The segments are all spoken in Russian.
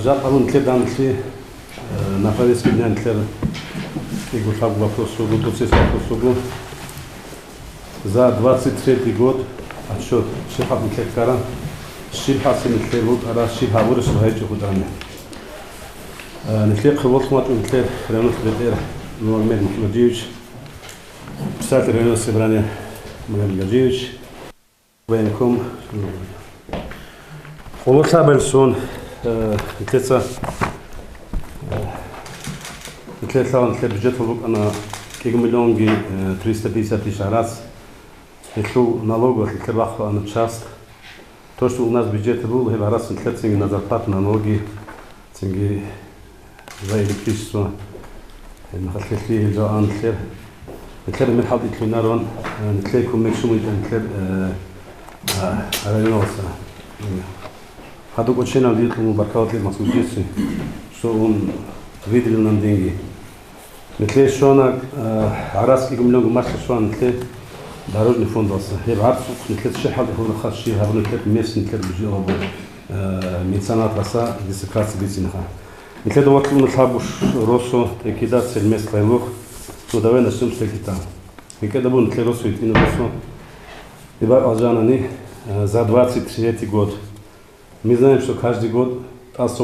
Запалун тледан сли на повестке дня тлер игу шагу вопросу, процесс вопросу за 23 год отчет шихаб тлеркара шибхасин тлерут ара шибхавурс вайчу худане. Тлер хволтмат тлер районный секретарь Нурмед Мухаммадович, писатель районного собрания Мухаммад Гаджиевич, военком. Олоса Бельсон тлеца бюджет на 1 миллион 350 тысяч раз. Если налогов на часть, то, что у нас бюджет был, раз на зарплату, на налоги, за электричество, на хозяйстве, за антлер. Тлер мы хабит лунарон, тлер кумекшумит, тлер районоса. Хадук очень надеюсь, что мы баркаутли масудицы, что он выделил нам деньги. Метле что на арабский гумилон гумаш что он метле дорожный фонд васа. Я араб метле шехал его хаши, его метле местный метле бюджет меценат васа десекация бицинха. Метле до ваклу нахабуш росо экидация мест лайлох, то давай начнем с экита. Метле до метле росо итину росо. Ибо алжанани за 23 год. Мы знаем, что каждый год у нас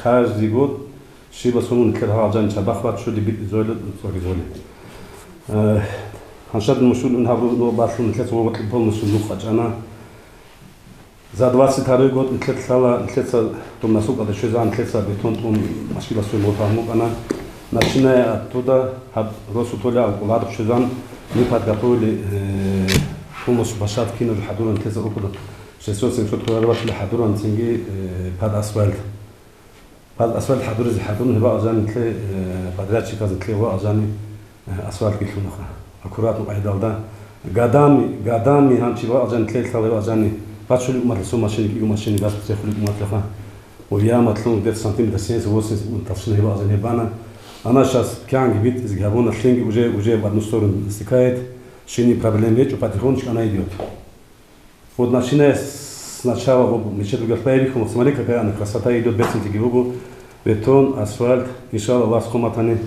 каждый год шиба сумун тлерха алжан чабахват шуди бит зойлет золи. Ханшад мушул нхабру башлун тлет вот полностью нухачана. За 22 год тлетса том насук ада шезан тлетса бетон том машила свой мотамук она. Начиная оттуда росу толя ладов шезан мы подготовили помощь площадки на Хадуран тлетса около 600-700 لحضوران تنجي بعد أسفلت حضور زي حضورن هبا أجاني تلي بدرات شيء كذا تلي هو أجاني أسفلت كيلو نخا أكورات مقعدة ودا قدامي هم شيء هو أجاني تلي هو أجاني بعد شو لقمة لسوا ماشين كيلو ماشين بس تأخذ لقمة لخا ويا ما تلون 10 سنتيمتر سينس وسنس تفصيل هبا أجاني هبانا أنا شاس كان جبت إذا جابونا خلينج وجا بعد نصورن استكايت شيني проблем есть وباتيخونش أنا идет. Вот начиная с начала мечеты Гафаевиху, смотри, какая она красота идет, бецентики губу, бетон, асфальт, иншалла, Аллах скуматани.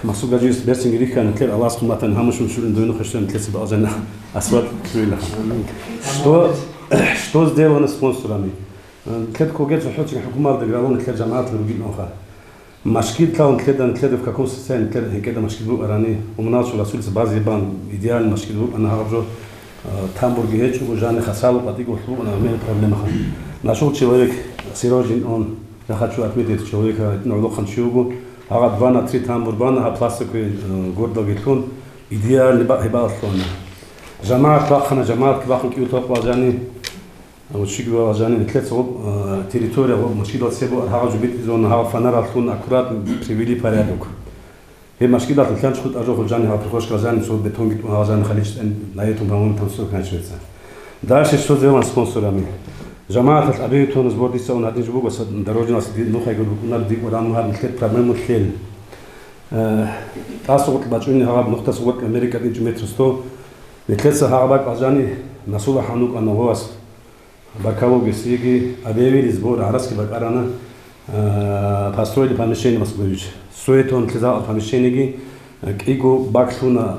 Максуд Гаджиевич, бецентики рихка, наклер, Аллах скуматани, хамушун шурин дуйну хаштен, наклер себя алжана, асфальт, крылья. Что сделано спонсорами? Наклер когет, захотчик, хукумал, дегравон, наклер, джамаат, лугит, ноха. Машкит тлаун, наклер, в каком состоянии, наклер, хикеда машкит был, арани, у нас у Расулица бази бан, идеальный машкит был, она гавжо, Тамбурги хечу, Жаны Хасалу, Патику, на меня проблема. Нашел человек, Сережин, он, я хочу отметить человека, Норлохан Чугу, ага 2 на 3 тамбурбана, а пластику гордо гитон, идеальный хибалслон. Жамаат бахана, жамаат бахан кютоп важани, вот шигу важани, тлецо территория, машкила себо, ага жубит зон, ага фанар алтун, аккурат привели порядок. هي مشكلة الكلام شخص أجوه الجاني ها بروش كزاني صوت بتون جت وهذا خليش نهايتهم بمون تنسوق كان شوية. داش الشو زي ما سبونسر أمي. جماعة الأبي تونس بوردي سون هذين جبوا بس دروجنا سدي نوخا يقولوا كنا بدي ورام هذا مثل برنامج مثل. تاسوق بتشوني هذا نقطة صوت أمريكا دي جمترستو. مثل سهابك أجاني نسوق حنوك أنا هواس. بكاو بسيجي أبيبي لزبور عرسك بكارنا. Построили помещение Москвич. Суетон тезал помещение, иго баксуна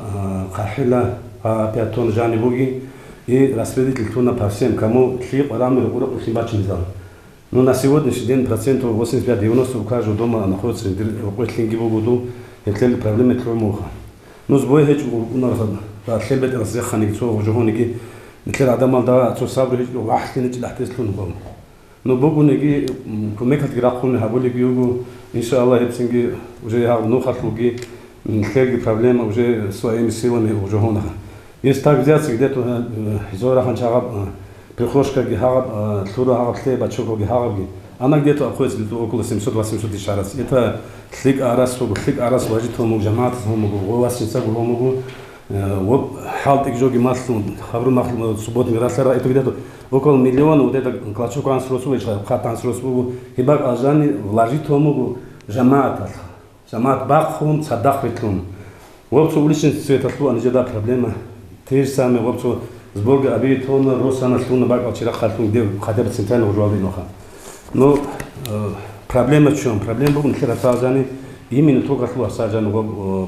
хахила, 5 тонн жанибуги и распределитель туна по всем, кому хлеб, рамы, урок, хлебач не взял. Но на сегодняшний день процентов 85-90 у каждого дома находится в Хлингибугуду, и тлели проблемы троймуха. Но сбой хеч у нас хлебет разъеханы, кто в жухоники, тлели адамал да, кто сабры хеч, вахтины чилахтеслун бом. Но Богу неги помекат грахуны хаболи гиугу, иншаллах хепсинги уже я нухатлуги, хлеги проблема уже своими силами уже хонаха. Если так взяться где-то зора ханчагаб, прихожка гихагаб, тура хагаб хлеба, чоко гихагабги, она где-то обходится где-то около 700-800 тысяч раз. Это хлик арас ложит хому джамат, хому голасница хому вот халт экжоги маслун, хабру маслун субботами рассера, это где-то около миллиона, вот это клочок ансросу, хат ансросу, хибак ажани вложить хому джамат бакхун, садах ветлун. В общем, уличный цвет, они же да проблема. Те же самые, в общем, сборга аби тона росана тона баг алчира халтун де хотя бы центрального журнала ноха. Но проблема в чем? Проблема был нахера сажани именно то, как сажани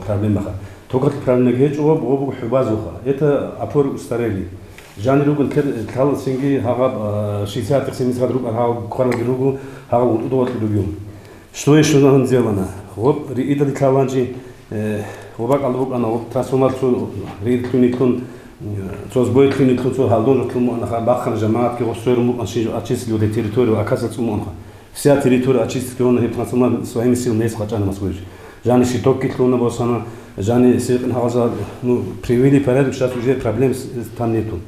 проблема. То, как проблема геч об хубазуха. Это опор устарели. Жан руган тал синги хага 60-70 руг хага кварл ругу хага удовод ругу. Что еще нам сделано? Вот это декаланджи обак албук ана трансформацию рейтуникун цозбой клиникун цо халдон жутлум ана бахар жамаат ки государству очистили эту территорию, оказывается умонха. Вся территория очистки он трансформация своими силами не схвачана Москвы. Жан шитоки клона босана, жан сеқин хаза, ну привели порядок, сейчас уже проблем там нету.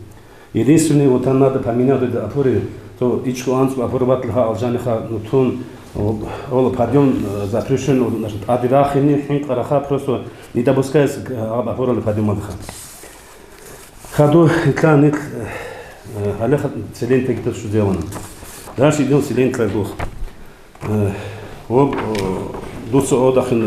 Единственное, вот там надо поменять это опоры, то ичку ансу опорватл ха алжаниха, ну тон ол подъем запрещен, значит, адирахини хинкараха просто не допускается опоры подъема дха. Хаду итла нет, алеха селен тегит что сделано. Дальше идем селен кладух. Вот дуца отдохн.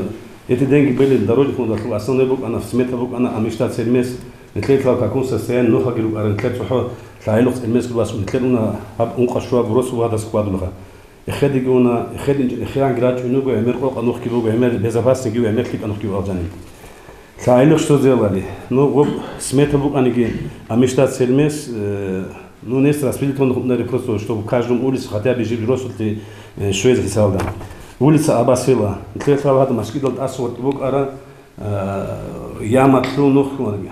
Эти деньги были дороги фонд, основной бук, она в смета бук, она амиштат сельмес. نتلاقي في كون سيان نوخا جلو أرنتلاقي في حوا تعيلق المس كلاس نتلاقينا هب أنقشوا بروسو هذا سكواد لها إخد يجونا إخد عن جرات ينوجو يمر قلق أنوخ كيلو يمر بزافاس تجيو يمر كيك أنوخ كيلو أرجاني تعيلق شو زي والي نو غب سمعت بوك أنا جي أمشتات سلمس نو ناس راسبيل تون خدنا ريبروسو شو بكاجم أوليس خطيا بيجي بروسو تي شوية حساب ده أوليس أباسيلا نتلاقي هذا مشكلة الأسود بوك أرا ياماتلو نوخ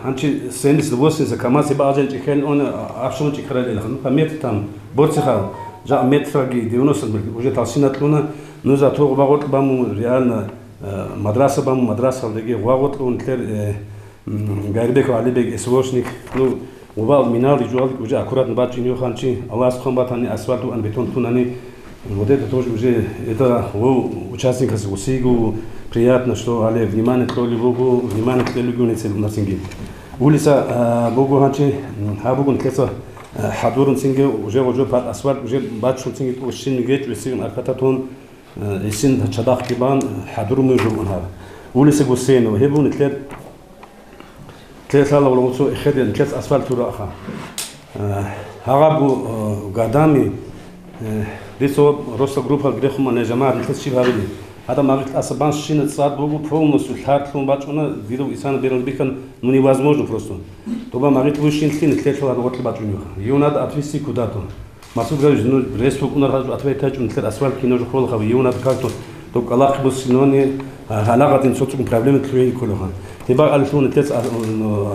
هانشي سينس دوسين زكاماسي باجن تخين اون افشون تخرال لخن فميت تام بورتخا جا مترغي ديونوس уже талсинатлуна нуза тог багот баму реально мадраса баму мадраса деги вагот он тер гайрбек алибек эсвошник ну убал минал жуал уже аккуратно бачиню ханчи аллах субханаху асфальту ан бетон тунани вот это тоже уже это участник усигу приятно, что але внимание к Богу, внимание к людям не цель на синге. Улица Богу ханчи, хабугун кеса хадурун синге уже под асфальт уже бачун синге ушин гет весин аркататон исин чадах кибан хадурун уже унха. Улица Гусейнова хебун тлет сала улоцо хеден кес асфальт тураха. Хагабу гадами дисо роста группа грехума не жамаат тлет шивавили. هذا ما قلت أصبان شين تصاد بوجو فولنس والحارت لون باتشونا ديرو إنسان بيرن بيكن نوني وازموجو فروستو طبعا ما قلت وشين ثين ثلاثة هذا وقت باتشونيوها يوناد أتويسي كوداتو ما سوق جالس إنه رئيسوك أنر هذا أتوي تاجون ثلاثة أسوال كينو جخول خبي يوناد كارتو توك الله خبص إنوني علاقة إن صوتكم بروبلم تلوين كلها تبغى ألفون ثلاثة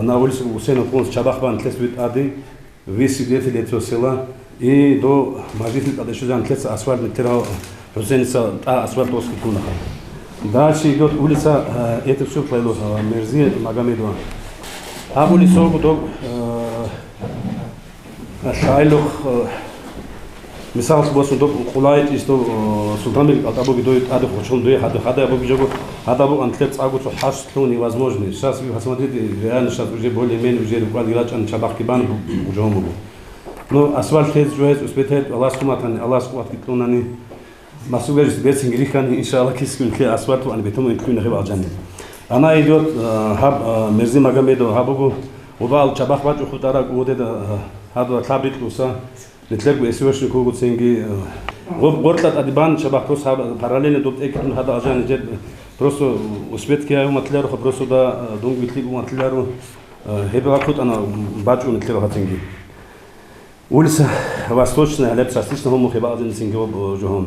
أنا أقول سو وسين وفونس شباخ بان ثلاثة بيت عادي ويسي ديت اللي توصله إيه دو ما قلت هذا شو جان ثلاثة أسوال نتراه حسين سا أسوار توصل كلنا. داشي يدور أوليسا يتفسر كلايلو مرزي ماجاميدوا. أوليسا بدو شايلو مثال بس بدو خلايت يستو سلطان بيل أتابو بدو هذا خشون دوي هذا أبو بيجو هذا أبو أنتلت أقول شو حاس تلوني возможно. Сейчас вы посмотрите реально сейчас уже более-менее уже руководитель ан шабах кибан бужом бу. Но асфальт есть уже успетает Аллах субханаху Аллах субханаху مسؤول بيت إنجليزي إن شاء الله كيس كل أسوات وأنا بيتهم يكون غير الجنة. أنا يدور هاب مرزي مجمع هابو وبال شباب بعد خطارة قودة هذا ثابت لوسا نتلاقي إسويش نكوجو سينجي غورتات أديبان شباب بروس هاب parallel دوت إكتر هذا أجان جد بروس وسبت كيا يوم أتلارو بروس دا دونج بيتلي يوم أتلارو هبة أكتر أنا بعد يوم نتلارو هاتينجي. ولسه واسطوشنا لبس أساسنا هم خباء زين سينجي وجوهم.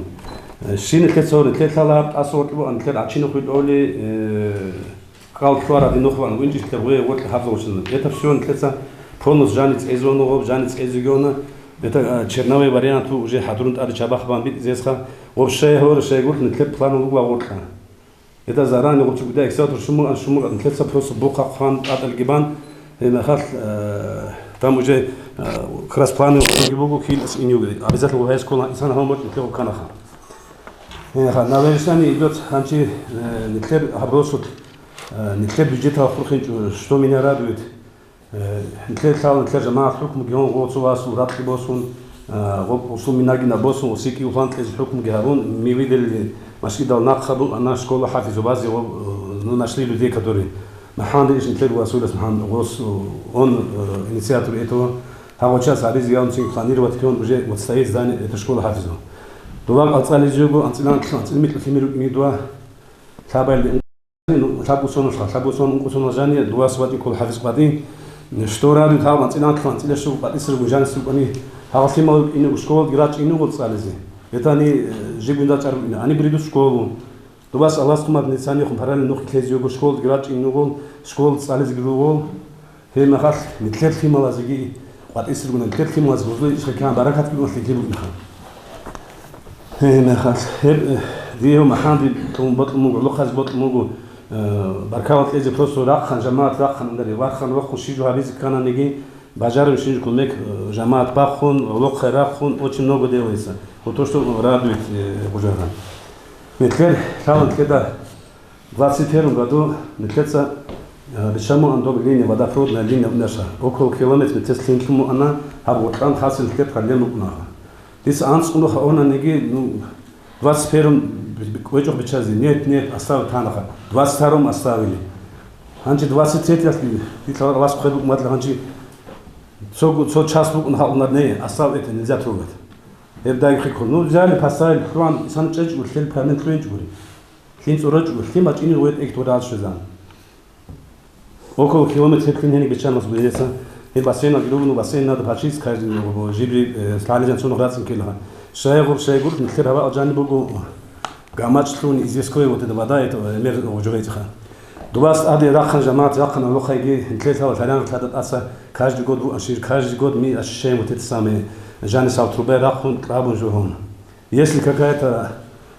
شين كتسور كتلا أصوات لو أن كتر عشينه خد أولي قال كوارا دي نخوان وينجي كتروي وقت حفظ وشنا يتفسون كتسا فونس جانيت إزونه وجانيت إزيجونه بتا تشرناوي واريانتو وجه حضرون تاري شباخ بان بيت زيسخا وبشيء هو الشيء قلت نكتب بلانو هو وقتها يتا زاران يقول تقول ده إكسات وشمول أن شمول أن كتسا بروس بوقا خان أدل جبان هنا خال تام وجه كراس بلانو يجيبوه كيل إنيوجي أبيزات لو هاي سكولا إنسان هم مرت نكتب كان خان на Венесане идет ханчи нетлеб обросут нетлеб бюджета фрухин что меня радует нетлеб сал нетлеб жама хукм геон гоцувас уратки босун усум минаги на босун усики уфант лез хукм геарун мы видели машки дал нахабу она школа хафизу бази ну нашли людей которые محمد إيش نتلقى وسولة محمد غوص on إنيشياتور إتو هاو تشاس عريز يوم سين خانير وتكون وجه وتستعيد زان تشكول حافظه دوام أتصال يجيبوا أنتلان مثل في ميدوا ثابل ثابوسون قصون جاني دوا سواتي كل حافظ قادين نشتورا دو ثاب أنتلان إلى شو قاد يصير وجان سبني هاو في مال إنه شكول جراج إنه قد صالزي يتاني جيبون دا تعرف إنه أنا بريدو شكول دوباس الله سكما بنساني خم فرال نوخ كليزيو شكول جراج إنه قول شكول صالز جلوول هي مخاف نتلف في ملازجي قد يصير قلنا نتلف في ملازجي إيش كان بركات كل وقت يجيبوا نخاف هي مخاف دي هم حامد توم بطل موجو لخز بطل موجو بركات ليزي بروسو راخن جماعة راخن ندري وارخن وقت شيجو هابيز كان نيجي بازار مشين كلمك جماعة باخون لخ راخن أوش نوجو ديويسا وتوشتو رادويت بوجهان مثل حاول كده 21 году نتلسا بشمو عندو بليني ودا فرود ليني ونشا около километр تسلينكمو أنا هبوطان حاصل كده خلينا نقناها ديس أنس ونخ أونا نيجي 21 وجه بتشازي نيت أستاو تانخا 22 أستاويلي هانجي 23 يسلي ديتلا راس خيبك ماتلا هانجي سو час بوك نخا ني أستاو إت نزات روبت يبدأ يخيكون نو جالي باسايل خروان إنسان تجج والخيل بامن كلين جوري خين صورج والخيل ما تجيني ويت إكتورات شزان около километр хени бечан масбулеса и бассейна гилуну бассейна да пачис каждый него жибри слалежан сону грацин кела шайгур нихер хава аджани бугу гамачлун известковый вот эта вода это мер ужугайтха дубас ади рахан жамаат рахан лохайги интлета талан тадат аса каждый год ми ощущаем вот это самое жаны саутрубе рахан крабун жугон если какая-то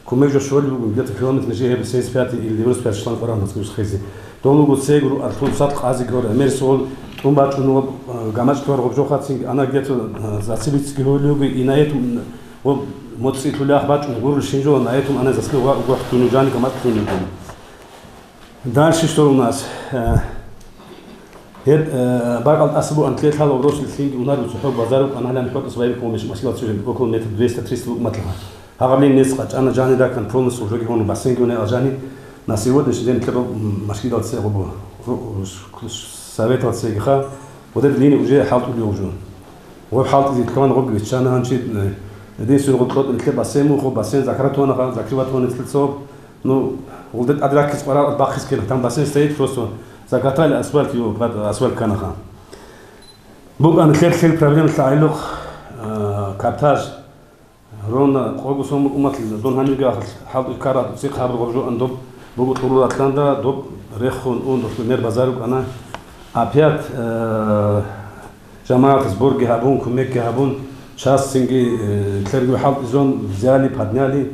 кумежо шоли где-то километр ниже 75 или 95 шлан парам скажешь хези долго сегру артун сатх азигор мерсол тумбачуну гамачтвар гобжохатсинг ана где-то зацилицки холюби и на этом вот мотоциклах бачун гуру шинжо на этом она заслуга гохтуну жани гамачтуну дальше что у нас بعد أسبوع أن تلات هلا وروس الثين ونار وصحاب بازارك أنا هلا نحط صبايا بكم مش مشكلة تصير بكم متر 200-300 مثلها هقابلين ناس قد أنا جاني ده كان برومس وجوجي هون بسين جوني أجاني ناسيود نشدين تلبى مشكلة تصير بابو سبيت تصير خا وده اللي وجه حالته اللي وجون وحالته زي كمان ربع بتشان هنشيد دين سوق الطرق نتلبى بسيمو خو بسين ذكرته أنا ذكرته أنا نتلصوب نو ولدت أدراك كسبارة باخس كده تام بسين استيت فروسو زكاة الأسفلت يو بعد أسفلت كان خان بوق أنا خير problem تعلق كابتاج رونا قوسهم أمة دون هنيجا حاضر كارا سيق حاضر غرجو أندوب بوق طول أتلاندا دوب ريخون أون دوب نير بازارك أنا أبيات جماعة سبورج هابون كميك هابون شاس سينجي كلرجو حاضر زون زالي بدنالي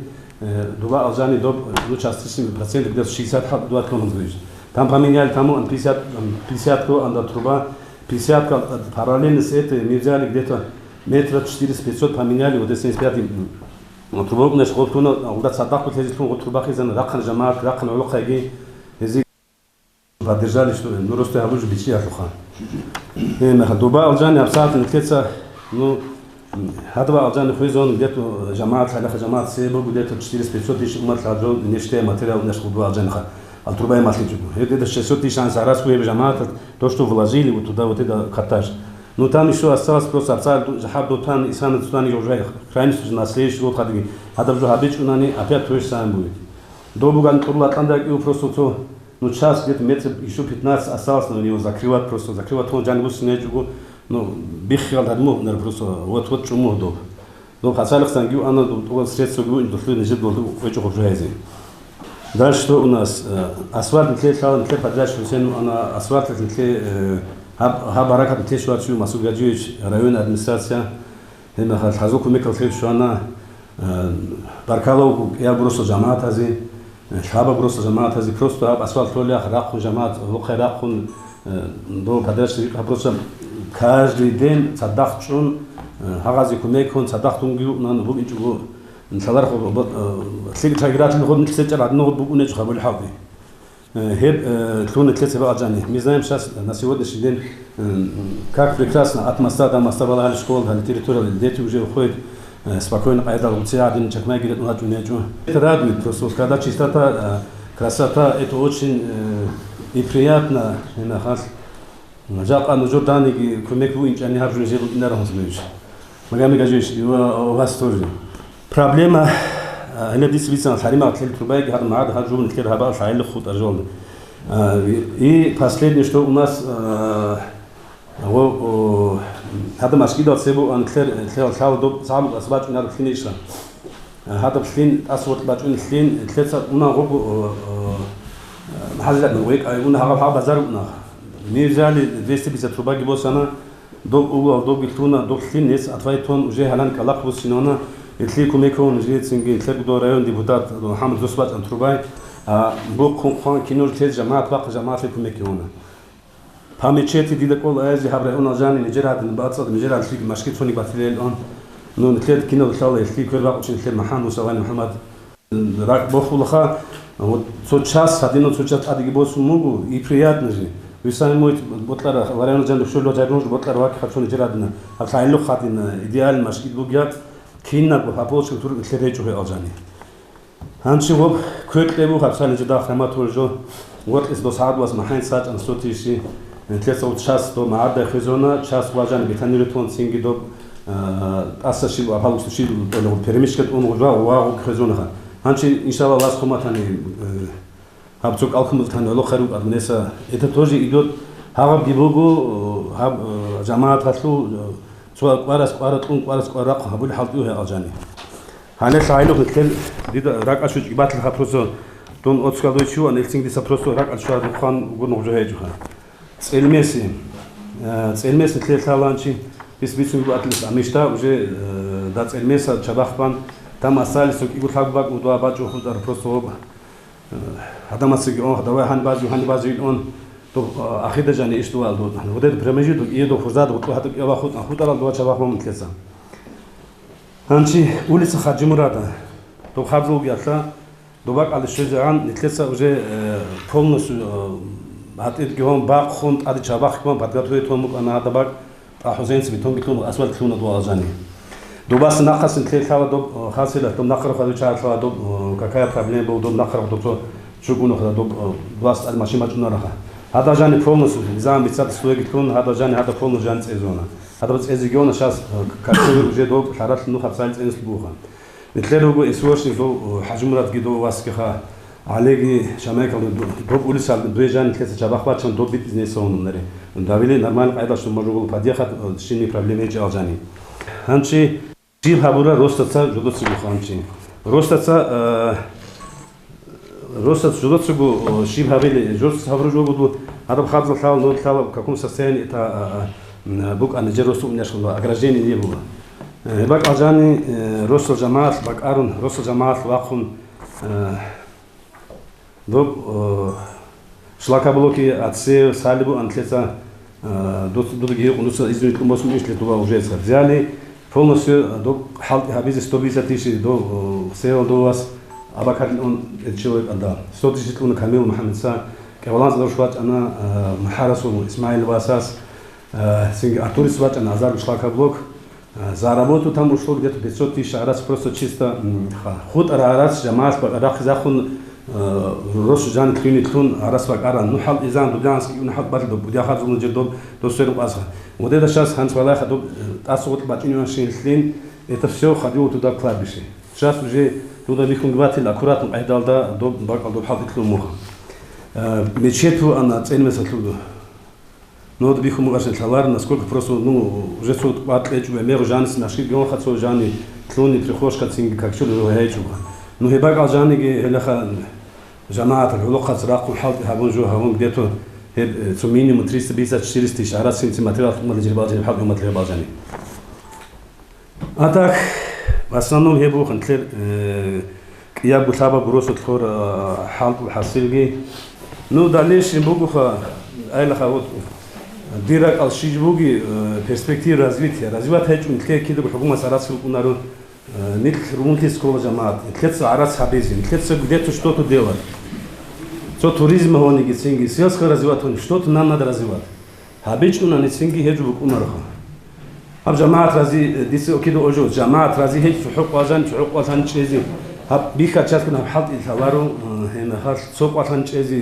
دوبا أجاني دوب دو شاس تسمى برسنت بدأ 60 حاضر دوات كلهم زوج там поменяли тому 50 анда труба 50 параллельно с этой мы взяли где-то метра 400-500 поменяли вот 75 трубу наш готуна удат садак вот труба хизан рахан жамаат рахан улухайги язык поддержали что ну просто обуж бичи ахуха на дуба алжани абсат нклеца ну هذا أجانب في زون где-то جماعة حلقة جماعة سيبو где-то 400-500 тысяч умат ладжо нечто материал наш дуба аджаниха Алтурбай масличуку. Это 600 тысяч ансарас хуе жамаат, то, что вложили вот туда вот это катаж. Но там еще осталось просто абсолют жахаб дотан и сан дотан уже крайне на следующий год ходили. А там же хабич у нани опять то же самое будет. Добуган турла там да и просто то, ну час где-то метр еще 15 осталось на него закрывать просто закрывать он джангус снежку, ну бихал дадму на просто вот чему доб. Но хасалах сангю она то средство будет до следующего года очень уже. Дальше что у нас? Асфальт нтле подряд Хусейну, она асфальт нтле хабаракат нтле шуачу Масугаджевич районная администрация. Хема хазуку мекал хлеб что она Баркаловку я просто жамаат ази, хаба просто жамаат ази просто асфальт толях раху жамаат лухай раху до подряд просто каждый день садах чун хагази кумекон садах тунгю нан бубичу نصدر خو سيك تغيرات ناخذ نتسجل عاد ناخذ بقول نجح بالحاضي هيب كلون ثلاثه بقى جاني ميزان شاس ناس يود شدين как прекрасно атмосфера была школа на территории дети уже уходят спокойно поедал в театр чакмай говорит ну хочу это радует просто когда чистота красота, это очень и приятно. Жалко, но Жордании, кумек вы не harcını ne разумеешь. Магами кажешь, у вас тоже. Проблема, أنا بدي سبيسان حريمة أكلت رباعي هذا ما عاد هذا جون الكير هباء فعيل خط أرجون. И последнее, что у нас هذا مشكلة سبب أن كلر صعب صعب أسباب إنها فينيشة. هذا فين أسود بعدين فين ثلاثة أنا غو محلات من ويك أنا هغاب بازارنا. نيجالي 250 رباعي بس أنا دوب أول دوب بيتونا دوب فين ناس أتفايتون وجه هلان كلاق بس شنونا يتليكم يكون جيت سنجي تلاقي دور رايون ديبوتات محمد زوسبات أنتروباي بوك خان كينور تيز جماعة باق جماعة فيكم يكونا. هميشتي دي لكل أزي حبر أنا جاني نجرات نبأتصد نجرات فيك مشكلة فني بثيل الآن نو نتلقى كينو الثالث يحكي كل وقت نتلقى محمد وسواني محمد راك بخولخا وتصوتشاس هذين تصوتشات أدي جبوس موجو يبريات نجي ويسان موت بطلع ورينا جنب شلو جارنوش بطلع واقع خاتون نجراتنا هالخاين لو خاتين إديال مشكلة بوجيات كيننا بحبوش كتور الثلاثة جوه أجاني هنشي وب كل تبو خبصان نجدا خدمات ورجو وقت إس بساعد واس محين ساعة أن صوتيشي نتلقى وتشاس تو معدة خزونة تشاس واجان بيتاني رتون سينجي دوب أساسي وأبغى وشيء لو بريمش كده أم وجوا وواو خزونة خان هنشي إن شاء الله واس خما تاني هبتوك ألكم تاني لو خيرو أدمنسا إتتوجي إيدود هاب جيبوجو هاب جماعة خلو سواء قارس قارق هبول حلتوه أجاني هني سايلو نتكل ديدا راك أشوج إبات لها بروسو دون أتسكالو شو أن إلتين ديسا بروسو راك أشوج دخان وقول نوجه جوها سلميسي نتكل ثالانشي بس بيسون بأتلس أميشتا وجه دات الميسا شباخبان تام أسال سوق يقول حبك ودوا باجو خدار بروسو هذا ما سيجون هذا واحد هاني بازو يلون تو أخيرا جاني إيش تو ألدو وده برمجي تو إيه تو فرزاد وتو هذا يلا خود على الدوا شباخبان متلسا هانشي ولسه خارج مرادا تو خابزو بيطلع دوبك على الشجعان نتلسا وجه فولنس هاتيت جوان باق خند أدي شباخبان بدأت ويتون مك أنا هذا باق حسين سبيتون بيتون أسود كلون دوا أجاني دوباس ناقص نتلي خاله دوب خاصله دوب نقرأ خذوا شاعر خاله دوب كاكايا بروبلم بو دوب نقرأ دوب شو بقولوا خذ دوب دوباس الماشين ما جونا رخا هذا جاني فولنس نظام بيتصل سوي كلون هذا جاني هذا فولنس جاني إزونا هذا بس إزيجونا شاس كاتسوي وجد دوب حرات إنه خبصان إنس بوخا نتلي لو إسوارش دو حجمرات جدو واسكخا عليه شمايك دوب ولي سال دوجان نتلي شباخ باتشان دوب بيزنس هون نري دابيلي نورمال قاعدة شو مرجو بدي أخذ شيني بروبلم يجي أجاني هنشي جيب هابورا روستاتسا جودوتسو خانشي روستات جودوتسو شيب هابيلي جوست هابورا جودو هذا بخاطر خال نود خال ككون سسين تا بوك أنا جروسو من يشكل أجراجيني نيبو باك أجاني روستو جماعة باك أرون روستو جماعة واقون دوب شلاكا بلوكي أتسير سالبو أنتلتا دوت геев у нас извините мы мысли туда уже взяли полностью до хабизи 150 тысяч до сел до вас абакар он человек отдал 100 тысяч он камил Мухаммед са каваланс дошват она махарасу Исмаил Васас синг Артур сват она азар шлака блок за работу там ушло где-то 500 тысяч раз просто чисто худ раз жамас рах захун روش جان كليني تون عرس وقارن نحل إذا دبلانس نحل برضو بدي أخذ من جدول دوسيرو أصغر وده ده شخص هنس ولا خدوا أصوات بعدين يمشي الثلين يتفسير خدوا تدا كلابشي شخص وجه تدا بيكون قباتي الأكورات مقيدال ده دوب باقل دوب حاط يطلع مخ مشيتو أنا تين مثل تلو نود بيكون مقارن ثلار نسكوك برسو نو وجه صوت بعد ليجو بميرو جانس نشيد جون خد صو جاني تلوني تريخوش كتسين كاكشول روهيجو نو هي باقل جاني هلا جماعة العلاقة زراق وحالت هابون جو هابون بديتو هي سميني متريس بيسا تشيرستي شعرات سنتي ماتريال ثم الجرباجي بحال يوم الجرباجي أتاك أصلاً هي بوخ نتلر كياب بثابة بروس الخور حالت وحصيلجي نو داليش بوخ أيلا خاوت ديرك الشيء بوجي перспектив развития هيك نتلقى كده بحكومة سارات سلطنارو نيك румунские школы جماعات نتلقى عرس حبيزي نتلقى где-то что-то делать so туризм هون يجي сельское развитие что-то нам надо развивать حبيج أنا نسينجي هيجو بكونارخا أب جماعة رازي ديسي أكيد أوجو جماعة رازي هيج في حقوق وزن شيء اب بيخا تشاس كنا حط الثوارو هنا خاص سوق وطن تشازي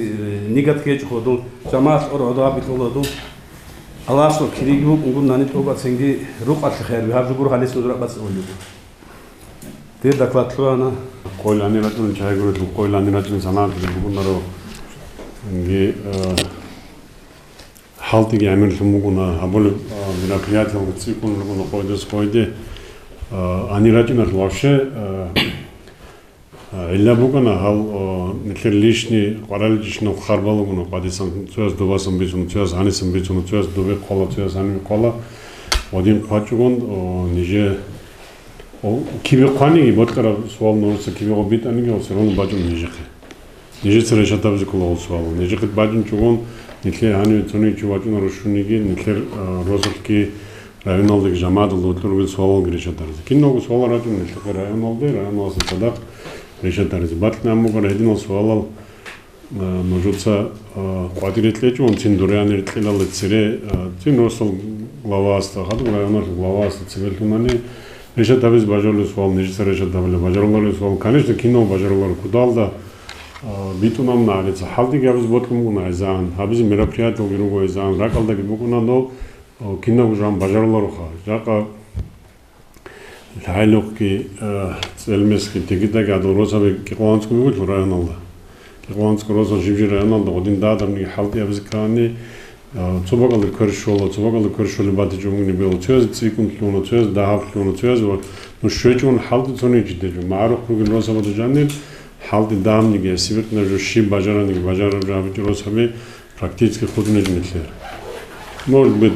نيجات كيج خدو جماعة أرادة بيتولدو الله سو كريجو نقول ناني توقع سنجي روق الخير بهذا جبر خالص ندرا بس أولو تير دكتور أنا قول أني رجل شاي قلت قول أني رجل سنات بقول نرو إنجي حالتي يعمل ثمونا هبول من الحياة اللي تصير لكم قيدس قيدة أني رجل الوحشة إلا بقولنا هال مثل ليشني قرال ليشنا خربالو كنا قادسان تواس دوباسان بيجون تواس هانيسان بيجون تواس دوبي قلا تواس هاني قلا ودين قاچون نيجي كيبي قاني بوتكرا سوال نورس كيبي قبيت أني جالس رون باجون نيجي سريشة تابز كلا سوال نيجي قد باجون چون مثل هاني توني چواجون روشونيجي مثل روزل كي رايونالدك جماعة اللوتلور بالسوال غريشة تارز كينو سوال راجون مثل رايونالدي رايونالس صدق решат тарзи бат намугар един свалал можуца квадритлеч он циндурян иртлал цере циносол главаста хаду районар главаста цивилтумани решат тарзи бажорлу свал нежиса решат тавле бажорлу свал конечно кино бажорлу кудалда битунам налица халди габз боткум гуна айзан хабиз мероприятие гируго айзан ракалда гибуна но кино жам бажорлу ха жака Хайлокки цэлмэски тэгдэг адуу росавыг гонцгүй үгүй районалда. Гонцгүй росо живжи районалда один даадамны халт явзканы цубагал көршөл бадж өмнө бил цөз цвикун луно цөз даав луно цөз но шөжун халт цоны жидэж марох бүген росавад жанны халт даамныгэ сивертна жоши бажараныг бажарав жавж росавы практически ходнэж мэтлэр. Может быть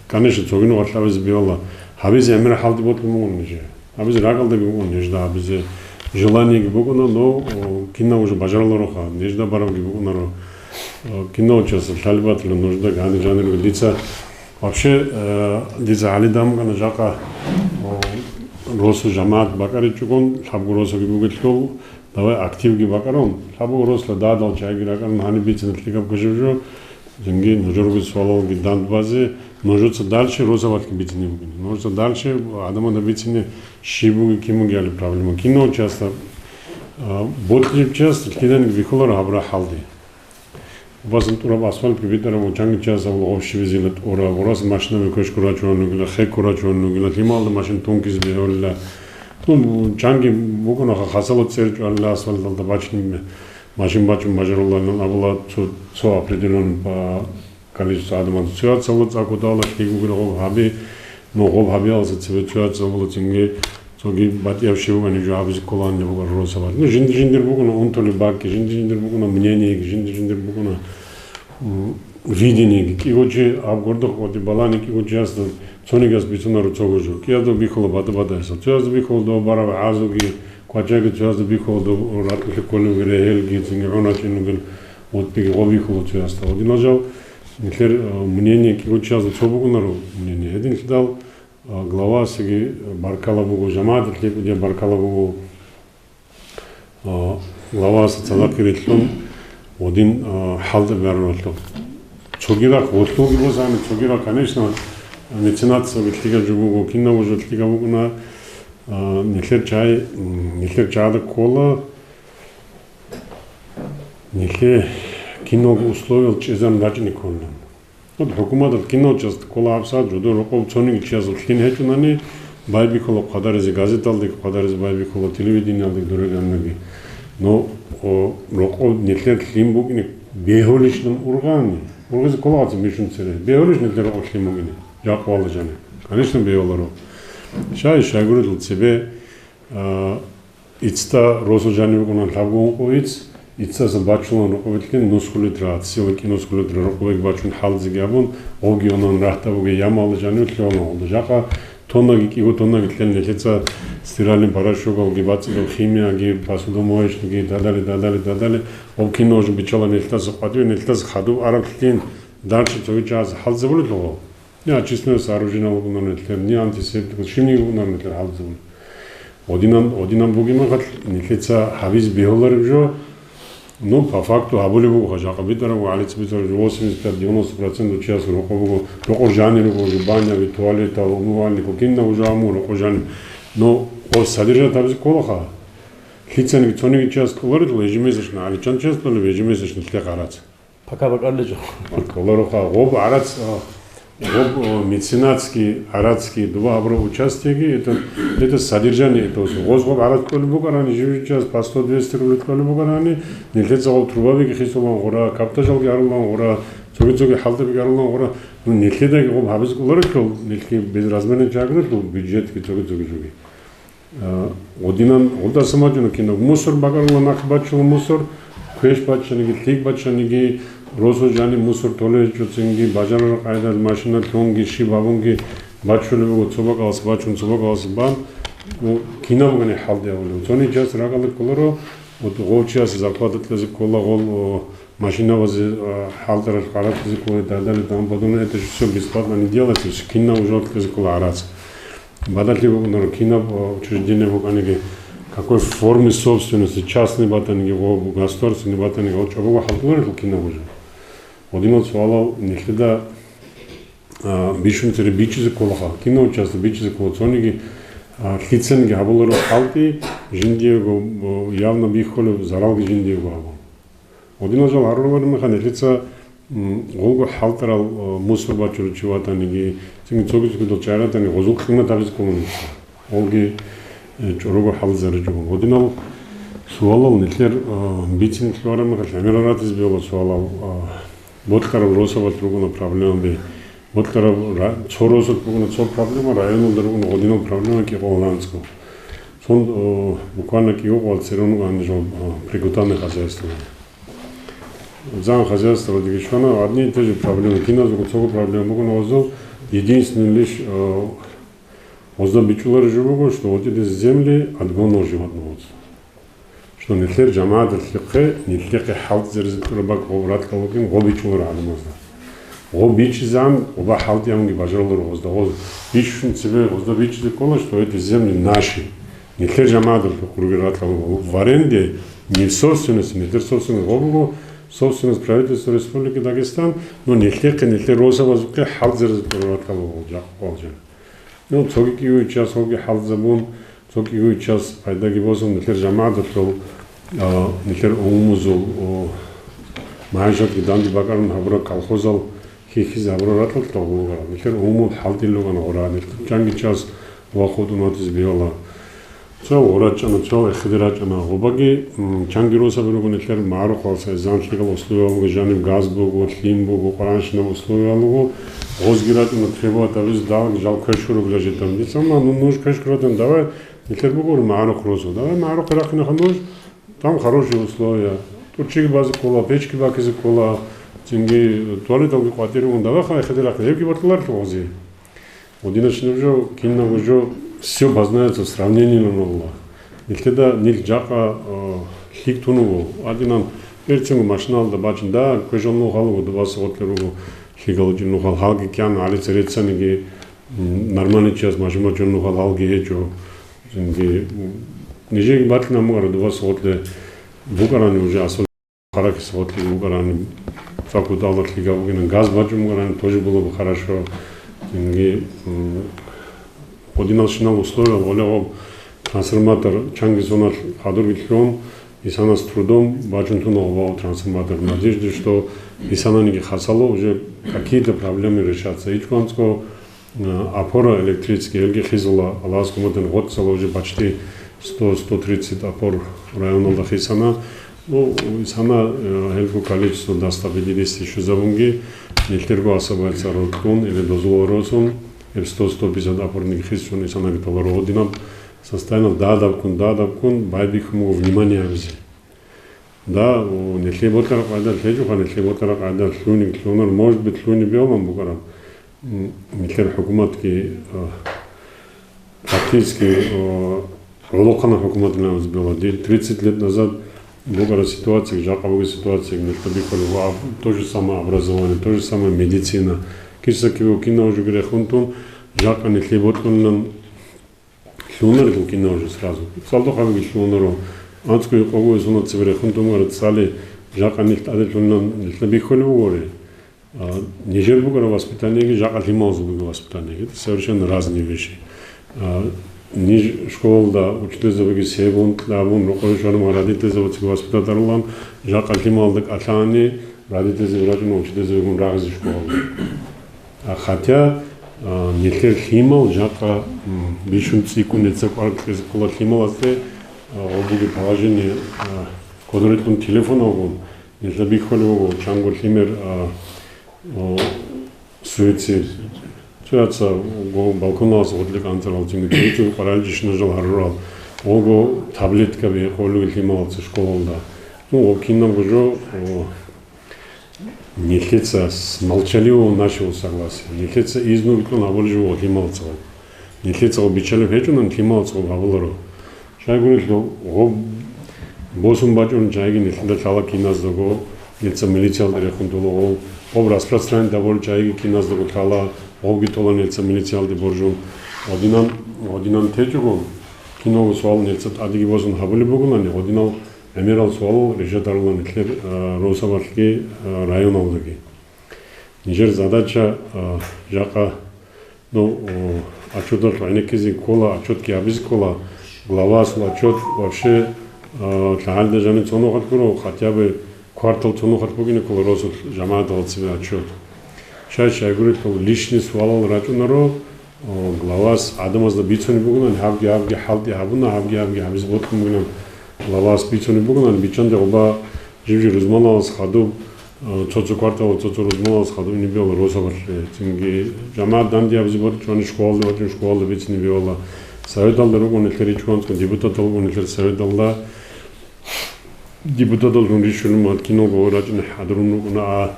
конечно цогны варлавыз биола Хабиз эмэр халды ботлумун неже. Хабиз ракалда гугун нежда хабиз желание гугуна но кино уже бажарлороха нежда барав гугунаро кино час талбатлы нужда ганы жанр лица вообще лица алидам гана жака росу жамаат бакари чугун хабгу росу гугутлол давай активги бакарон хабгу росла дадал чайги ракан хани бицэн тликап гожжо Зенги ножоргу свалал гидан базе ножоца дальше розоватки бицни бугин. Ножоца дальше адама да бицни шибуги киму гяли проблема. Кино часто ботлип часто кидан вихолар хабра халди. Базын тураб асфальт битара мочанги часто ловши визилат ора орас машина көш курачон гила хек курачон гила лимал машин тонкиз беолла. Тун чанги бугуна хасалот серч алла асфальт да бачни машин бачим мажарулларның абыла со определен по количеству адамов ситуациялар закудала хигугро хаби но гоб хаби алса ситуация было тинге соги батьявши угани жабыз коланне бугар росавар ну жиндир бугуна он то ли баки жиндир бугуна мнение жиндир бугуна видение кигочи абгордох оди балани кигочи аста цонигас бицунару цогожу киадо бихола бада цоз бихол до барава азуги Quajaga just the biko do ratli kolu gre гицинг онатин гэл отпиги гобихол часто одиножал нихлер мнение киго часто цобугунару мнение един дал глава сиги баркала бугу жамаат тле баркала бугу глава сацалакиретлон один халда барнолто цогира хотлугу зами цогира конечно меценатса тлига жугу кино уже тлига бугуна нихлер чада кола нихлер кино условил чезан рачни колан вот хукумат кино част кола абсад жодо роков цони чезал кин хечунани байби кола кадарез газеталдык кадарез байби кола телевидениялдык дөрөгөннөги но роков нихлер лимбугини бехолишнын ургыз кола атым мишунцере бехолишнын роков лимбугини жаквалы жаны конечно беоларо Шай шагурил тебе ицта розожани гонан лавгон коиц ицта забачлон роковитлин носхулитра силки носхулитра роковик бачун халзи габон огионан рахтавуге ямал жани тлон олду жака тоннаги киго тоннаги тлен леца стиралин парашогол гибацигол химия ги пасудомоеш ги дадали окинож бичала нелтас qadvi нелтас хаду аратлин дарчи цогичаз халзебул лого Я честно сооружено гунонетлер не антисептик шимни гунонетлер халзун. Одинам бугимагат нихлеца хавиз беолар жо но по факту абулебу хажака битару алиц битару 85-90% час рокового рокожани рокового баня туалета умывальник кинна ужаму рокожани но ол содержат абиз колоха. Хицанги цониги час колорит ежемесячно, аличан час то ежемесячно те карац. Пока бакарлежо. Колороха гоб арац гоб меценатский, арадский два обро участники, это содержание этого. Гоб арад коли бугарани живи час по 100-200 рублей коли бугарани, не леца гоб трубави хисолан гора, каптажал гарлан гора, цоги халдеби гарлан гора, ну не леда гоб хабиз колорит кол, не безразмерный чагры, то бюджет ки цоги жуги. Одинан ода самаджуна кино мусор багарла нахбачул мусор, квеш бачаниги, тик бачаниги, Росожани мусор толе чуцинги бажарар қайдад машина тонги ши бабунги бачуле цобакалс бачун цобакалс бан кинамгане халде авле цони час рагал колоро вот гочас зарплататлези кола гол машина возе халдер қаратези кола дадали там подобное это все бесплатно не делается кино уже отлези кола арац бадали на кино учреждение воканиги какой формы собственности частный батанги государственный батанги вот чего халдер кино уже Один суалал нехледа бишун цере бичизе колаха. Кино участа бичизе колацониги хиценги хабуларо халти жиндиего явно бихоле заралги жиндиего хабул. Один жал арулар меха нехлеца голго халтарал мусор бачуру чиватаниги цинги цогицуги до чаратани гозул хима тавиз колуница. Олги чорого халзары жугун. Один суалал нехлер бицин хлора меха лямирарат избиола суалал Боткаров Росова другу проблемы, Боткаров Чоросов другу проблема, району другу один проблема ки Голландско. Сон буквально ки его церону анжо приготовленное хозяйство. Зам хозяйство родичана одни и те же проблемы, кино другу проблемы, могу озов единственный лишь озов бичулар живого, что вот эти земли отгонно животного. Что не тлер джамаат тлеқе, не тлеқе халт зерзит рабак гобрат калогин гобичулар адамозда. Гобичизан оба халт ямги бажарлар озда. Бичшун себе озда бичизе кола, что эти земли наши. Не тлер джамаат кургират калогин. В аренде не в собственности, не тлер собственность гобуго, собственность правительства Республики Дагестан, но не тлер розова зуке халт зерзит рабак калогин. Ну, цоги киу час хоги халт забун, цоги киу час пайдаги бозун, не тлер джамаат Нихер умузул маажат гиданди багарун хабра колхозал хихиз хабра ратал тогуга нихер умул халдилуган ора чанги час вахудунат избиола цо орачана цо эхдирачана гобаги чангироса беругун нихер мару халса заншлигал условиялугу жаним газбугу лимбугу qaranshina условиялугу гозгиратуна треба тавиз даг жал кашуру глажитам дисама ну нож кашкратан давай нихер бугур мару хрозу давай мару крахна ханож Там хорошие условия. Турчики базы кола, печки бакизы кола, тинги туалет алги квартиру он давай хай ходила, хлебки бартылар този. Одиночный уже кино уже все познается в сравнении на нового. Нихледа нихджака хиктуну одинан перценгу машинал да бачен да кожонну халу да вас отлеру хигалжину хал халги кян али церецаниги нормальный час машина жонну хал халги ечо. Тинги Нижеги батли намугара два сотле бугарани уже асол хараки сотле бугарани факуталар лигавгина газ бачу бугарани тоже было бы хорошо. Инги одиночные условия волево трансформатор чангизонар хадурги хром исана с трудом бачунту нового трансформатор в надежде, что исана ниги хасало уже какие-то проблемы решатся. Ичконско опора электрические эльги хизула аласку мотен год сало уже почти 100-130 опор районного хисана, ну, исана эльфу количество до 150 еще завунги, нельтерго особается роткун или дозлорозун, и 100-150 опорных хисун исана гиталаро одинам, состояние дадавкун, байбих ему внимание взял. Да, не хлеботара кайда хледжуха, не хлеботара кайда шлюнер, может быть шлюни биоман бугарам, нельтер хукуматки фактически Волокана хукуматына было 30 лет назад была ситуация, жаковая ситуация, где то же самое образование, то же самое медицина. Кисакиво кино уже грехунтун, жака не хлеботкун шлунер кино уже сразу. Салдохави шлунеру, анскую кого из унат цверехунтун говорит сали, жака не аделюнан не хлебихоли угори. Нижер бугара воспитание, жака лимаузу бугара воспитание. Это совершенно разные вещи. Ниж школда учитель себунд лабун рукойшарым родитель заводский воспитателлан жак алхималдык атаны родитель заводный учитель заводный рагыз школы. А хотя нелер химал жака бишун цикунец квартиры кола хималасте обуги положение кодретун телефонову нельзя бихолеву чангур химер суицид. Чуятся балконаас одлик анцарал чинь күүчүү гараажишна жол харрал ого таблетка бе холуг хималц школда ну кином гожо не хотится молчаливого нашего согласия не хотится изнутри навольжего хималца не хотится обичали хечунан хималца гавлоро шайгурил го босун бачун жайги не хотда тала киназдого нельзя милициялдары хунтулого об распространение доволь жайги киназдого тала Олги толанелца милициалди боржун одинан течугу кино суал нелца адиги бозун хабули бугунани одинал эмерал суал режатарлан итлер росавалки район алдыги нижер задача жака ну отчёт райнекизи кола отчётки абиз кола глава сул отчёт вообще тахалда жаны цонохат куро хотя бы квартал цонохат бугини кола росул жамаат алцеби отчёт Шай говорит, что лишний свалал рачунаро главас адамазда бицони бугунан хавги халти хабуна хавги хабиз боткум бугунан главас бицони бугунан бичанде оба живжи рузманалас хаду цоцу квартал цоцу рузманалас хаду не бил росавар тинги жамаат данди хабиз бот чони школда бицони била советалда ругон итлери чуанско депутатал ругон итлер советалда депутатал ругон ришулум кино говорачне хадрун ругона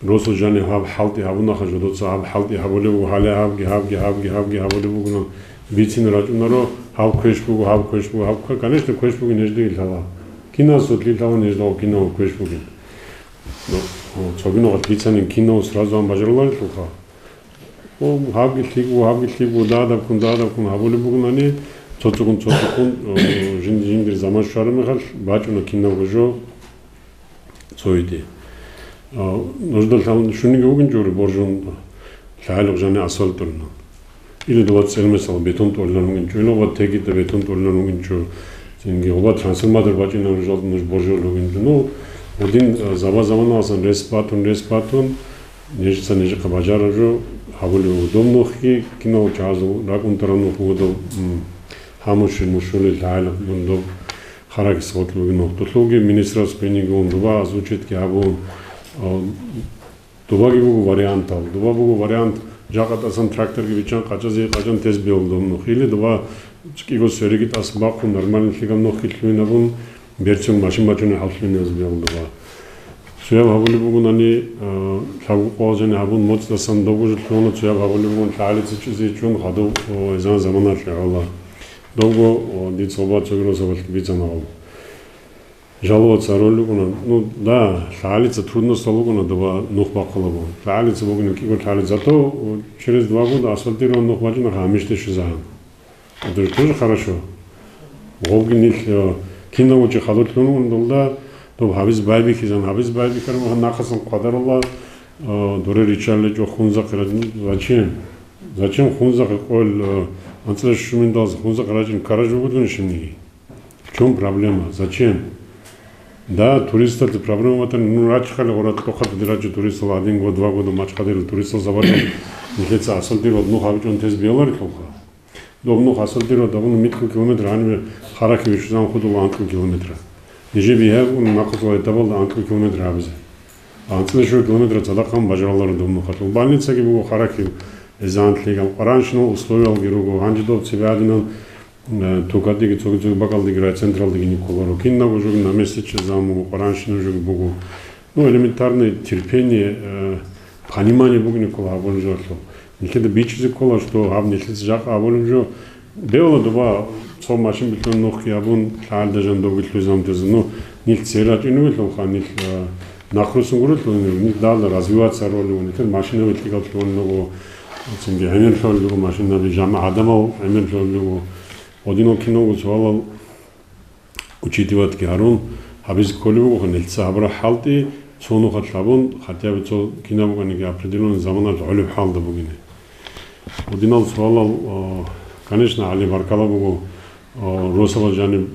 Росл жаны хаб халти хабуна хажудоца хаб халти хабулеву хале хабги хабулеву гуна бицин рачунаро хаб квешбугу хаб конечно квешбугу нежды илтала кино сутлитава нежда кино квешбугу но цогино бицанин кино сразу амбажарлар туха о хабги лигу дада кун хабулеву гунани цоцукун жиндир заман шараме хал бачуна кино гожо цойди нужно там шунниге угин жори боржун лайлык жаны асфальт турна или 20 элмесал бетон торланугин жоло ва тегите бетон торланугин жо тинги оба трансформатор бачина жолдун боржолугин ну один заман асан респатун нежса нежка бажара жо хавулу домнохи кино чазу ракунтарану худо хамуши мушулы лайлык бундо харакс хотлугин охтолуги министрас пенигон два озвучитки абун Дубаги бугу вариант жакатасан тракторги бичан качан тез биолдом или дуба чиго сөригит асбаку нормально хигам нохитлуинабун берчун машин бачуны халтлуиназ биолдова суя хавули бугунани лагу qozani абун моцдасан догужу тону суя хавули бугун талици чизи чун хаду ezan zamanlar ала долго дицоба чогросовал бичанал жаловаться роликуна ну да лалица трудно столугуна доба нухбакалабу лалица богуна киго лалица зато через 2 года асфальтирован нухбачина хамиште шизан это тоже хорошо голгинил киновочи халутлуну долда то хавиз байби хизан хавиз байби карма нахасан qadarullah дуре ричалле жо хунза кырадын зачем хунза кол анцлеш шуминдаз хунза кырадын каражу будун шимни в чем проблема зачем Да, туристов проблема это ну рачхали город тохат дирачи туристов 1 год 2 года мачхадил туристов забарил нехеца асфальтировать ну хавчон тез биолар толха домну асфальтировать давно метр километр ани хараки вишзан худул анкл километра неже бия он нақосла это был анкл километр абиз анкл шу километр цадакам бажаралар домну хатул больница ки бу хараки эзантлигал оранжно условиял гируго анжидов цибадинан Тугадиги цогцог бакалдиги рай централдиги николару кинна уже на месяце заму оранжно уже бугу ну элементарное терпение понимание бугу никола абонжорло никогда бичизи кола что абнетлис жак абонжо беола дуба со машин битон нохи абон халда жан добитлузам тез ну нил церат инуэло ханил нахрусун гуруло нил дала развиваться роль нил машина битлигал много цинге энерхолго машина би жама адамо энерхолго Один кино звал учитывать Арун, хабиз колю ханельца абра халти цону хатлабун, хотя бы цо кино гани определенный заманал улюб халда бугине. Один звал конечно, Али Баркалову Росоваджани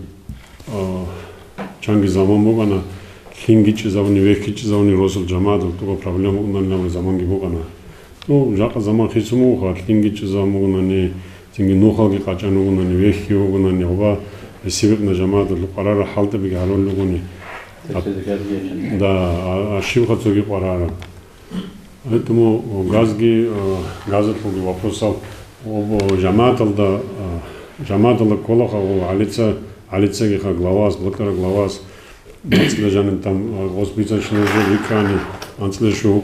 Чанги Заман Богана, Хингичи Завни, Вехичи Завни Росов Джамаду, туго проблема на Заманги Богана. Ну, Жака Заман Хисумуха, Хингичи Замугунани, Тинги Нухалги Качанугунани, Вехиугунани, Оба, Сибек на Джамаду, Парара Халтаби Халулугуни. Да, Ашивхацуги Парара. Поэтому газовый вопрос об Жаматалда Колоха, Алица главас, Блатара главас, Мацлежан там госпитальный викани, Анцлешу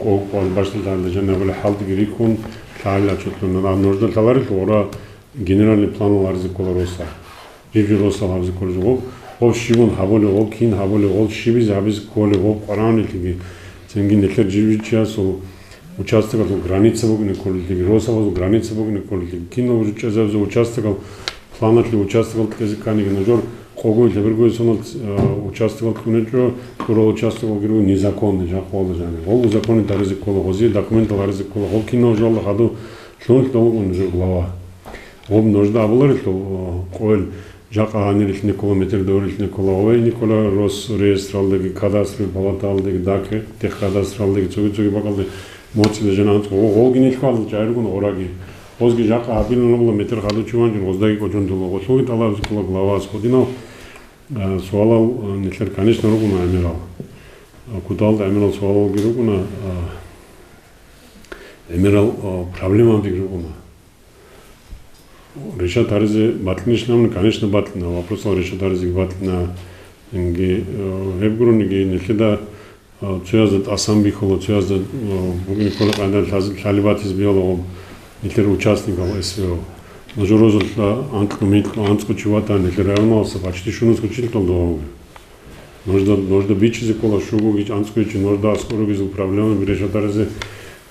Башталда Жанавал Халдги Рикун, Таля Чутун, нужно товарить, ора генеральный план Ларзи Колороса, Ривироса Ларзи Колоржов, Овшивун Хаволи, Окин Хаволи, Овшивиз, Абиз Коли, Охараники, Ценгин Лехердживичасу. Участвовал граница в Николите, Росовал граница в Николите, Кино участвовал, планът ли участвовал тези каниги нажор, кого или другой сонал участвовал кунечо, кто участвовал гру незаконно, жахвал жане. Ол законы таризы кола хози, документы таризы кола. Ол кино жол хаду, шлон кто он же глава. Об нужда было то коэл жака анирих Николометр дорих Николовой, Никола Рос реестралдеги кадастр палаталдеги даке, тех кадастралдеги цуги бакалды. Моциле жанант огини хвал жайргун ораги озги жака абилнобла метр хаду чуванжин оздаги кочондуло слуги талавз кула глава сходино суалал нехер конечно ругуна амирал кудал амирал суалал гиругуна амирал проблема бигругуна решат арзе батлишлам конечно батлина вопрос решат арзе батлина инги вебгрунги нехеда Цуязд Асамбихоло, Цуязд Никола Кандал Шалибатис биолог, нехер участников СВО. Нажорозл Антско Чувата, нехер равнался, почти шунуско читал долго. Нужда бичизи кола шугуги Антскоичи, нужда скоро без управления, решатарзе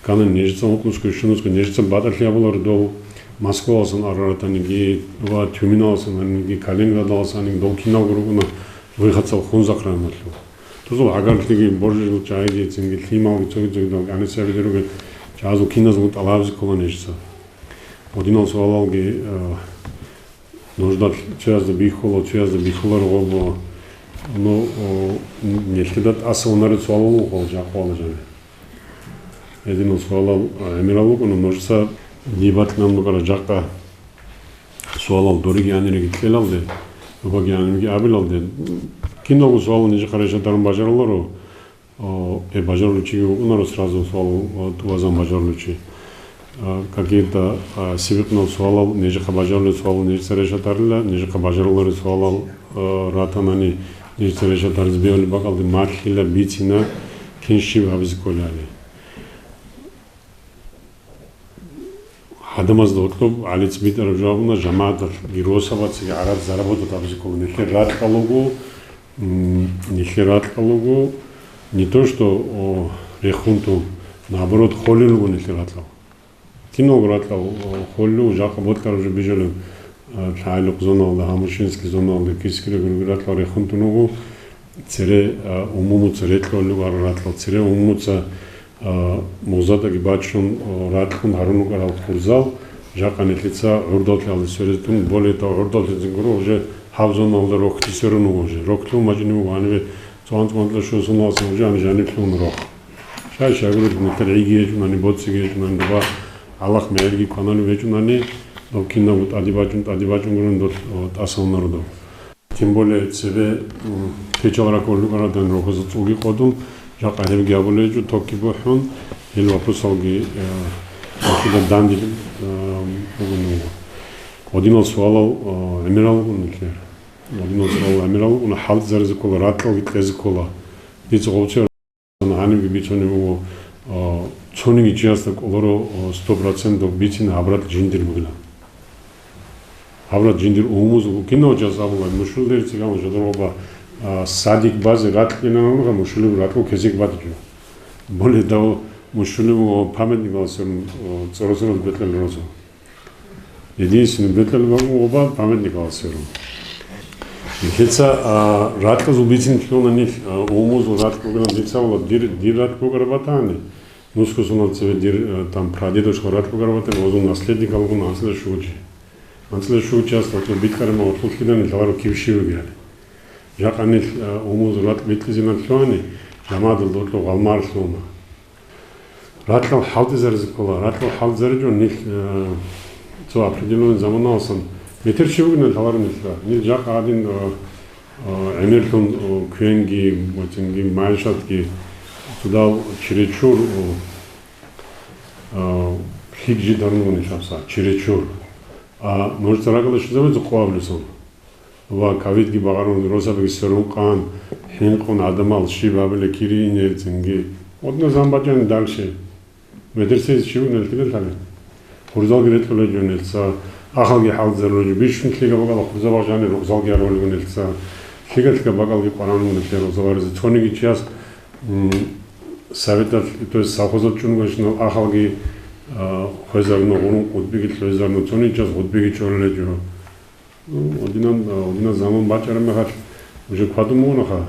канен нежица окнуско шунуско нежица батархия было дол Москва алсан араратаниги, ва Тюмин алсан, аниги Калининград алсан, аниги Долкинау гругуна выхацал хунзахран матло. Тузул агарлтиги боржил чайги цинги клималги цоги анисавидеруге чазу киназгут алавзи колонежца. Одинал суалалги нужда чазда бихолар гобо но нехтедат асаунары суалалу хол жахвала жане. Единал суалал эмиралуку но нужса дебатнамду кара жака суалал дориги анериги тлелалде обаги анериги абилалде Кино суал не хорошо там бажарлору, бажарлучи у сразу суал туазам бажарлучи. Какие-то сибитно суалал не же бажарлу суал не хорошо тарла, не же бажарлору суалал ратанани не хорошо тарзбел бакал мархила битина киншив абзиколяли. Адамаз доктор Алиц Битер жавна жамаат гиросавац араб заработат абзиколни херат калугу Нихератлалугу не то, что рехунту, наоборот, холилугу нихератлал. Кино ратлал, холилу, жака боткар уже бежали, шайлук зонал, да хамушинский зонал, да кискире ратлал рехунту нугу, цере умумуца ретлалугу ратлал, цере умумуца музата гибачун ратлун харуну карал курзал, жака нетлица урдалтлял сюрезтун, более того, урдалтлял уже Хавзоналда рохти сөрөнү уже. Рохту мажнуу анве цонтмонда шосунасан уже ани жаниклун рох. Шай гөрөд нэтриги жунани боциги жунани ба Аллах мерги каналу вежунани докинна вот адибачун гөрөн дот асоннордо. Тем более себе кечалара коллугарадан рохозу цуги кодун жака хев габулежу токи бохун ил вопросалги куда данди бугуну Одинал суалал эмирал нехер. Одинал суалал эмирал уна халт зарзе кола ратлал гитлезе кола. Диц овчер на ханим бичони у цонинги чиаста колоро 100% бичина абрат жиндир бугла. Абрат жиндир умуз кино жазабула мушулдер циган жодороба садик базе ратлинанга мушулу ратло кезек батжу. Более того мушулу памятник алсын цоросорос бетлел розо. Единственный бетлел оба памятник алсыру. Хеца ратказ убитин на них умуз ратку гран дицавла дир ратку гарбатани. Нуско сунал цеве дир там прадедош ратку гарбатани озун наследник алгун наследник шучи. Анцле шу участвовал, то биткарема от Лукидани, товару кившивигали. Жаканил умуз рат битлизинан тлуани, жамадыл дотлу галмар тлума. Ратлал халты зарзикола, ратлал халт заржон нил цо определенный заманалсан. Метершивигнен товару нитла. Нил жак один эмертон кюенги, мотинги, майшатки туда чересчур хигжи дарнуни шапса, чересчур. А может рагала что зовет зухвавлюсон. Ва ковидги багарон розабеги сөрункан, хинкон адамал шибабеле кири инертинги. Одна замбаджан дальше. Медресез шивнел кидетали. Хурзал гиретле жөнелса, ахалги халзерло бишунтлига багала хурзабажаны рухзалги аролгөнелса. Хигатка багалги паранун неферозаварзе цониги час советат, то есть совхозот чунгашно ахалги хозяйно урун худбиги хозяйно цони час худбиги чорледжо. Одина заман бачараме хат уже подумонаха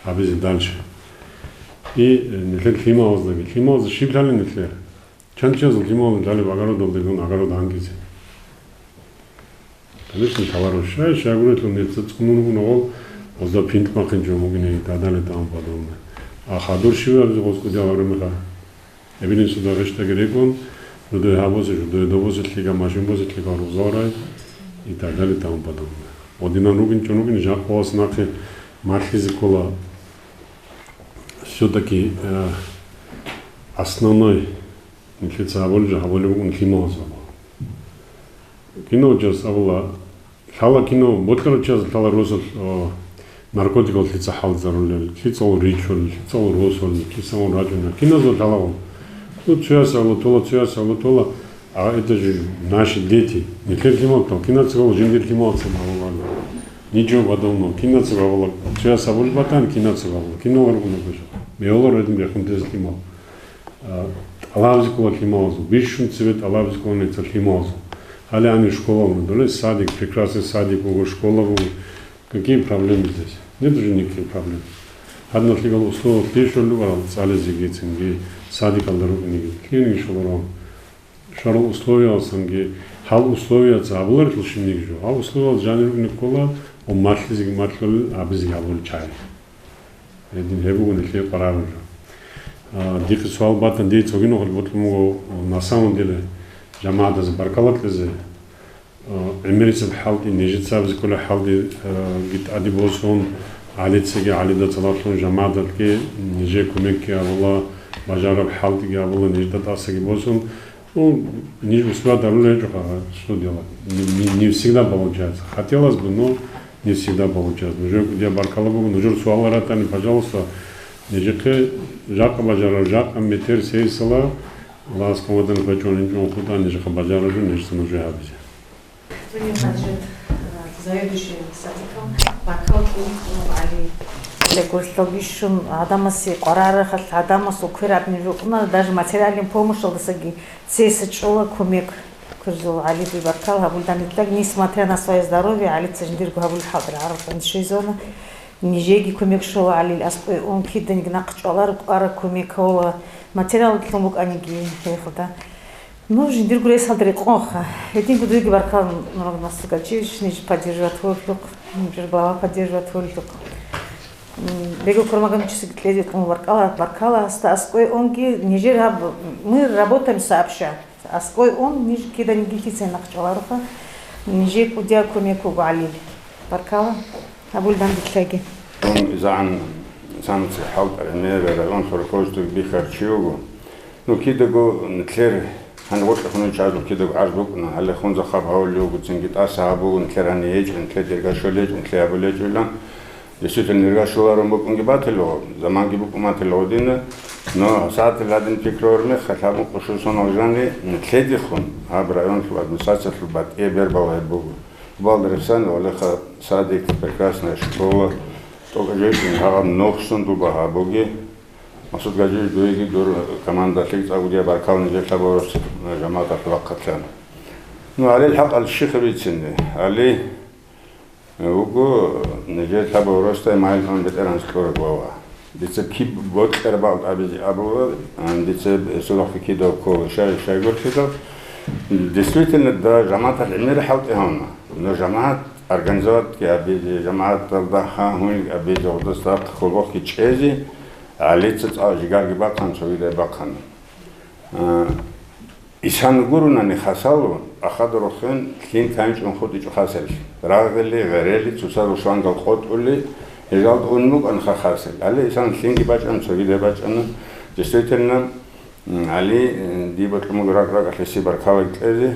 абизи дальше. И нефер климаоздаги. Климаоз шиблали нефер. Чанчаз климаоз дали багародолдегон агарод ангизе. Конечно, товарищи, я говорю, что нет, цукнуну озда пинт махин жомогине дадали там подобное. А хадур шивер господи авармеха. Эбин сюда решта грекон, ждой хабозе, ждой довозит лига машин возит лига розорай и так далее там подобное. Одина нугин чонугин жахвас нахи мархизикола все-таки основной инфекция авольжа аволюгун химоза. Кино час авла хала кино боткар час хала росол наркотиков лица халзарулел лица ричул лица росол лица раджуна кино за хала тут час тола а это же наши дети не кино то кино цел жиндер кино самого ничего подобного кино цел час авол батан кино цел кино варгуна тоже меолор это бехунтез кино алавзикова кино бишун цвет алавзикова не кино. Али они школа, садик, прекрасный садик, школа, какие проблемы здесь? Нет уже никаких проблем. Одно легал условие, пишу любал, салези гицинги, садик алдаругни, клиник шолором, шарл условия санги, хал условия за авлар тлшиник жо, а условия жанругни кола, он матлизиг матлил, абизиг авлар чай. Един хебугу нехле паравжо. Дикий суал батан дей цогино, вот на самом деле جماعة زبركلت لزه أمريكا الحالي نجد سابز كل حالي جت أدي بوسون علي تسجى علي ده طلعتون جماعة كي نجى كمك يا والله بجرب حالتي يا والله نجد تاسجى بوسون ونيج مسؤول دارله جوها شو ديلا не всегда получается хотелось бы но не всегда получается уже где баркала богу нужно суал ратани пожалуйста нежеке жака бажара жака метер сейсала ласком один хочу ничего куда не же бажара же нечто нужно обязательно. Заведующий садиком бакалку али легословишун адамаси qararı адамас укырабни жукна даже материальный помощь алдасаги цесчола комек курзу али бакал хабулдан итлаг несмотря на свое здоровье али цеждир хабул хадра арфан шизона нижеги комек шола али аспой он киден гнақчалар ара комек ола материал тломук аниги хехда ну ждир гуре салдри қоха един гудриги баркал норог насгачиш ниж поддерживать воздух ниж глава поддерживать воздух бегу кормагам чисик лезет кому баркала аской онги нижер мы работаем сообща аской он ниж кидан гитице нақчаларуха нижер кудя комеку галил баркала абулдан дитлаги زعن سامت حاول أمير رأيون فرقوشتو بيخرشيوغو نو كيدغو نتلر هنقول خنون شادو كيدغو عرضوك هلا خون زخاب هاوليوغو تنجيت أصحابو نتلر هنيج نتلر ديرغاشوليج نتلر أبوليج ولا يسوت النرغاشولارو بوكونجي باتلو زمان جيبوكو ماتلو دينا نو ساعت الهادن فكرور مي خلابو قشوصون أوجاني نتلر ديخون هاب رأيون في الأدمنسترация في البات إيه بيرباو هيدبوغو بالدرسان ولا صادق прекрасная школа только жизнь хагам нохсон дуба хабоги масуд гаджи дуеги дур команда лиг агудия баркални жетлаборос жамаата вақтлан ну али хақ ал шихрицин али уго нежетлаборос тай майлхан ветеранс коргова дице киб what about абизи або дице сулахики до ко шай горхида Действительно, да, жамаат аль-Эмир халт ихауна. Но жамаат организовать ки абиди, жамаат алдаха хуник абиди удастак хулбах ки чези, алицец ажигарги бакхан, совидай бакхан. Исан гуруна не хасалу, ахадрохен хин канч унхуди чухасел. Рагли, гарели, цусару шангал хотули, изалт унмук анхахасел. Али исан хинги бачан, совидай бачан. Действительно, али дибатлмуг рак леси баркалак тлези,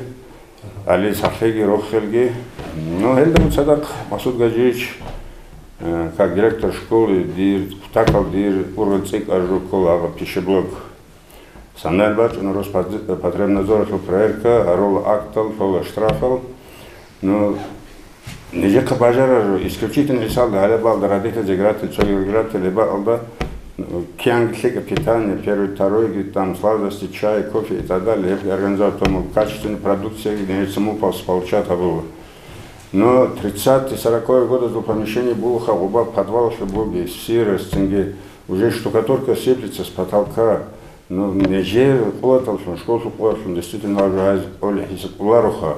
али сахлеги рохелги. Но хелдам садак Масуд Гаджиевич, как директор школы, такал дир ургацик ажрукол ага пишеблок. Санель бачан Роспотребнадзор проверка, арол актал, фола штрафал. Но нежека бажара исключительно рисал, аля балда родитель, игратель, цогил игратель, либо алда кианглика питание, первый, второй, там сладости, чай, кофе и так далее. Организовать тому качественную продукцию, где саму получат было. Но 30-40 годы до помещения было халуба, подвал, что было сырость, уже штукатурка сыплется с потолка. Но неже платил, что школу платил, действительно уже оля хисапларуха.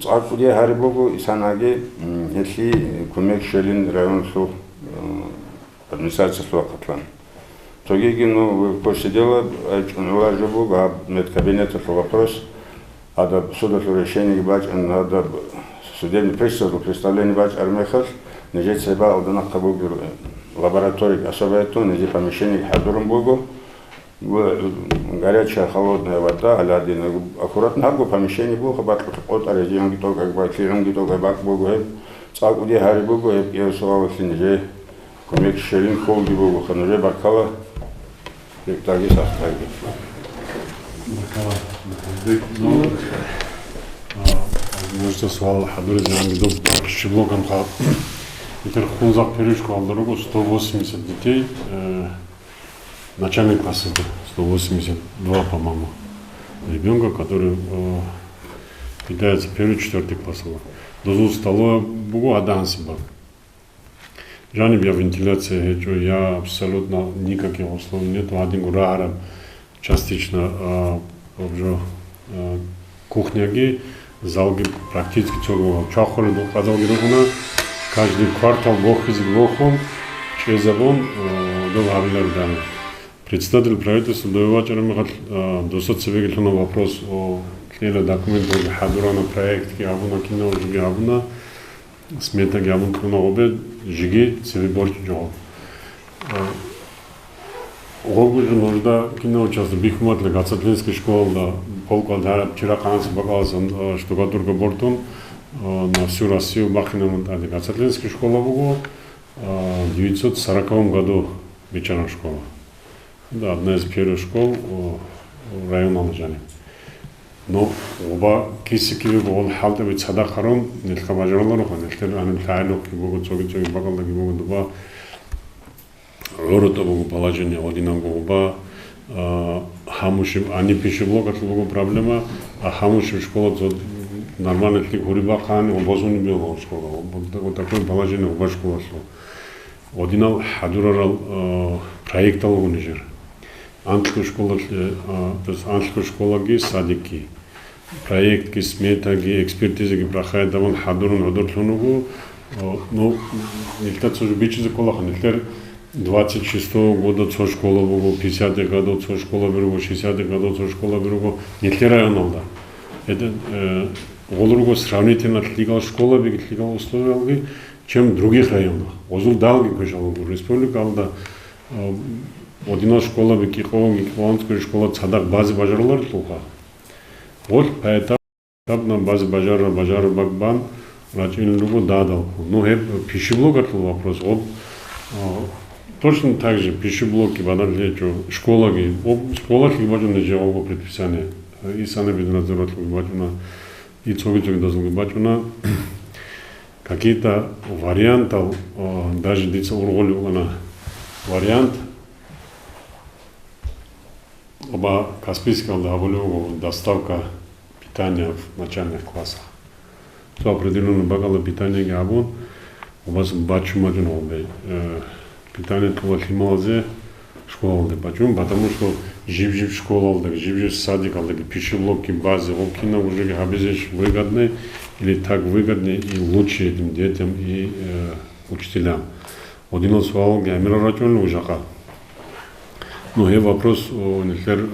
Откуда харибогу и санаги, если кумек шелин район су администрация Слуакатлан. Тогиги, ну, посидела, уже был, а медкабинет это вопрос, а до суда решения бач, надо судебный пристав, представление бач армехас, неже себя алдана кабул лаборатории особое то, неже помещение хадуром богу, горячая холодная вода, алядина, аккуратно аргу помещение было, хабат от арезионги то, как бы клирунги то, как бак богу, цакуди хари богу, я слава неже кумек шерин холги богу, хануже баркала, таги састаги. Можете свал хадур зянги до пищеблоком хал. Итер хунзак перешку алдыргу 180 детей, начальный класс 182, по-моему, ребенка, который питается первый, четвертый класс. Дозу стало бугу аданси баг. Жаниб я вентиляция хечу, я абсолютно никаких условий нету. Один гурара частично уже кухняги, залги практически целого чахолы до казалги рухуна. Каждый квартал бохизик бохун, чезабон до гавилар даны. Председатель правительства Доевача досад себе на вопрос о книге документов хадурана проект ки абуна кино жиги абуна смета ки абун кино обе жиги себе борч жол. Огужу нужда кино участвовал бихматле Гацатлинской школы полка дара вчера канц показан штукатурка бортун на всю Россию бахинам дали Гацатлинской школы бугу в 1940 году вечером школа. Да, одна из первых школ в районе Алжани. Но оба кисики был халта ведь сада харон, не только бажарлар, но и только они тайлок, и богу цоги багал, и богу дуба. Ророто богу положение, одинам богу хамушим, они пищеблок, это богу проблема, а хамушим школа нормально тли хуриба хани, обозуни бил школа. Вот такое положение оба школа шло. Одинал хадурал проектал унижер. Английская школа, то есть английская школа ги садики, проект ги смета ги экспертиза ги проходит, да он хадурун одортлунугу, ну нельзя тоже бичи за колаха, нельзя 26 года цо школа бугу, 50 годов цо школа беругу, 60 годов цо школа беругу, нельзя районалда. Это голуругу сравнительно легал школа, легал условия, чем в других районах. Озул далги кожалугу, республика алда. Одна школа в Киховской школе цадак базы бажарлар слуха. Вот поэтому на базе бажара багбан рачин любо дадал. Ну пищеблок это вопрос. Вот точно так же пищеблоки бадан лечу школа ги бажан не жевал предписание. И сами биднадзорат бажана и цоги должны бажана какие-то варианты, даже дица урголи вариант. Оба Каспийского договора доставка питания в начальных классах. То определенно багало питание габон, у вас бачу питание тулахималзе школы бачу, потому что жив школа алды, жив садик алды, пищеблоки, базы, окина уже хабизеш выгодны или так выгодны и лучше этим детям и учителям. Один из свалок я мирорачивал уже как. Но и вопрос, например,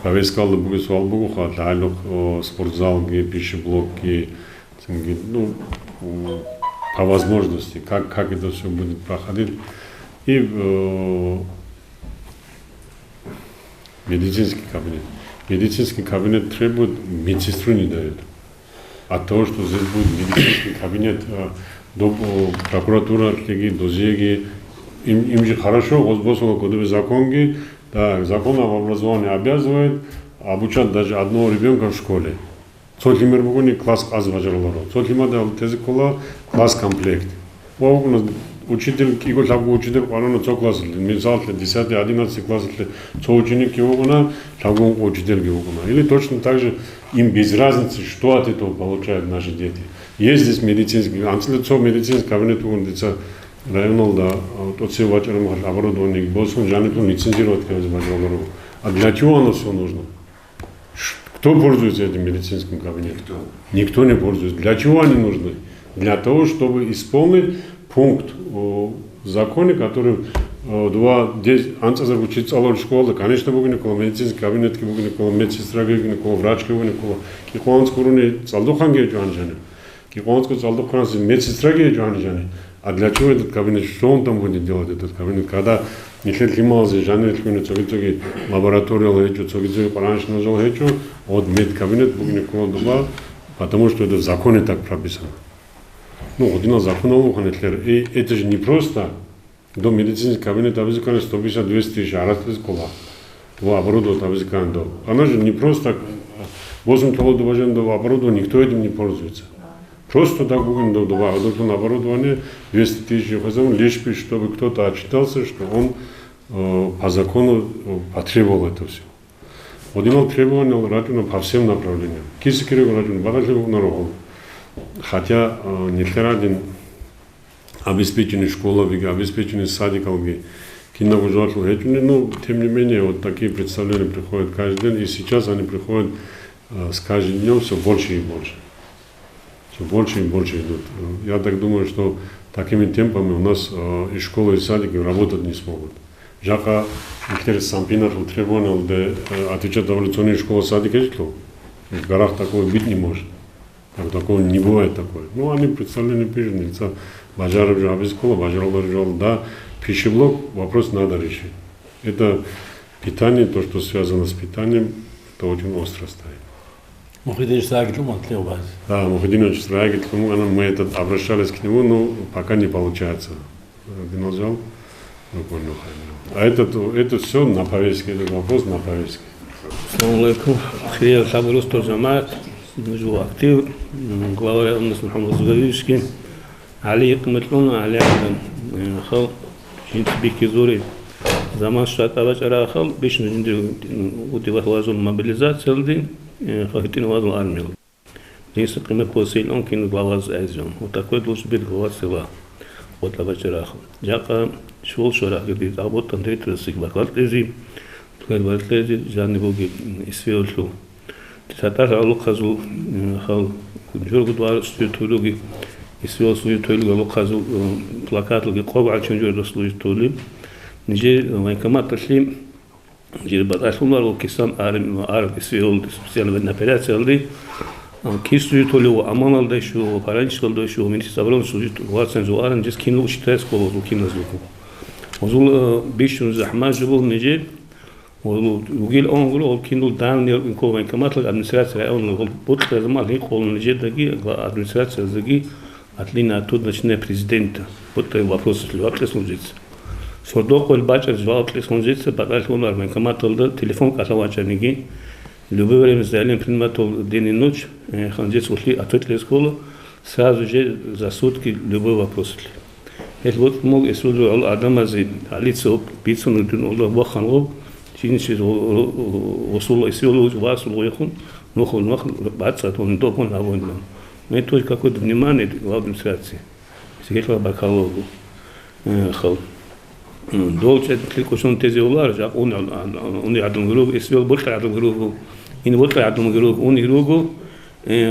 повескал бы свал буха, дайлог спортзал, пищеблоки, ну по возможности, как это все будет проходить. И медицинский кабинет. Медицинский кабинет требует, медсестру не дает. От того, что здесь будет медицинский кабинет, до прокуратура, до ЗЕГИ, им же хорошо, возбосово кодовый закон, да, закон об образовании обязывает обучать даже одного ребенка в школе. Цолхимер бугуни класс азважарларо. Цолхимада тезикола класс комплект. Учитель, его лабу учитель, он цо класс, мизал 10-11 класс, цо ученик его на лабу учитель его на. Или точно так же им без разницы, что от этого получают наши дети. Есть здесь медицинский, антилицо медицинский кабинет у лица районал да, тот все вачером оборудование, боссон жаниту лицензировать возможно. А для чего оно все нужно? Кто пользуется этим медицинским кабинетом? Никто не пользуется. Для чего они нужны? Для того, чтобы исполнить пункт в законе, который антизар учиться алор школы, конечно, бугни около медицинский кабинет, бугни около медсестра, бугни около врач, бугни около кихуанскуруни цалдуханге джанжане. Кихуанску цалдухан медсестраге джанжане. А для чего этот кабинет? Что он там будет делать, этот кабинет? Когда нихлет лималзе, жанр лималзе, цогицоги лаборатория лечу, цогицоги паранш нажал лечу, от медкабинет бугни около дуба, потому что это в законе так прописано. Ну, один закон и это же не просто до медицинского кабинета обязательно 150-200 тысяч, а раз из кола. Оборудовать обязательно до. Она же не просто 8 толов до оборудования, никто этим не пользуется. Просто так будет до оборудования 200 тысяч, лишь чтобы кто-то отчитался, что он по закону потребовал это все. Один требование ратуна по всем направлениям. Кисикирев ратуна, багажливый народ. Хотя не один обеспеченный школовик, обеспеченный садиковый, киновожатый, но тем не менее вот такие представления приходят каждый день, и сейчас они приходят с каждым днем все больше и больше. Все больше и больше идут. Я так думаю, что такими темпами у нас и школы, и садики работать не смогут. Жака, если сам Пинар требовал отвечать на эволюционные школы, садики, в горах такого быть не может. Такого не бывает такое. Ну, они представлены пишут, бажаров же обескола, бажаров же, да, пищеблок, вопрос надо решить. Это питание, то, что связано с питанием, это очень остро стоит. Мухидин Сагитлум отливает. Да, Мухидин Сагитлум, мы обращались к нему, но пока не получается. Динозавр, а это все на повестке, этот вопрос на повестке. Ассаламу алейкум. Я Сабурус Торжамат. Между актив, глава нас Мухаммад Зугавишки, Али Кметлун, Али Хал, Шинтбекизури, Заман Штата Бачарахал, Бишну Утивахлазун мобилизация, Хахитин Вазу армию. Несколько посылен, он кинул глава Азион. Вот такой должен быть глава села. Вот Бачарахал. Джака шел шора, где работал третий баклатлези, баклатлези, Жанни Боги, Исфиолшу. Сатар алук хазу хал жургудвар студиологи исвел студиологи алук хазу плакатлги қоба чунжур студиологи ниже военкомат ташли ниже баташлар ол кисан араб исвел специальная операция алды ки студиологи аман алды шу паранч алды шу министр обороны студиологи цензуарен жес кино учитывает школу кинозлуку озул бишун захмаж был ниже وقيل أنقول أو كينو دان يكون كمات الأدمنستراسية أو نقول بطل لازم عليه قول نجد دقي الأدمنستراسية دقي أتلينا تود نشنا بريزيدنت بطل وفلوس الوقت لسونجيتس صدق والباجر جواب لسونجيتس بدل كون أربعين كمات تولد تليفون كاسواجا نيجي любые мзалим принимают день и ночь ханжец ушли ответили из школы сразу же за сутки любой вопрос. Это вот мог если адам ази алицо пиццу нудин олда ваханло Чинчи усула силу вас лоихун, но он мах баца он допон на войну. Мы только какое-то внимание главной администрации. Секретарь бакалавру хал. Dolce tlikosون تزی اولار جا اون یادم گروه اسویل بولت یادم گروه این بولت یادم گروه اون گروه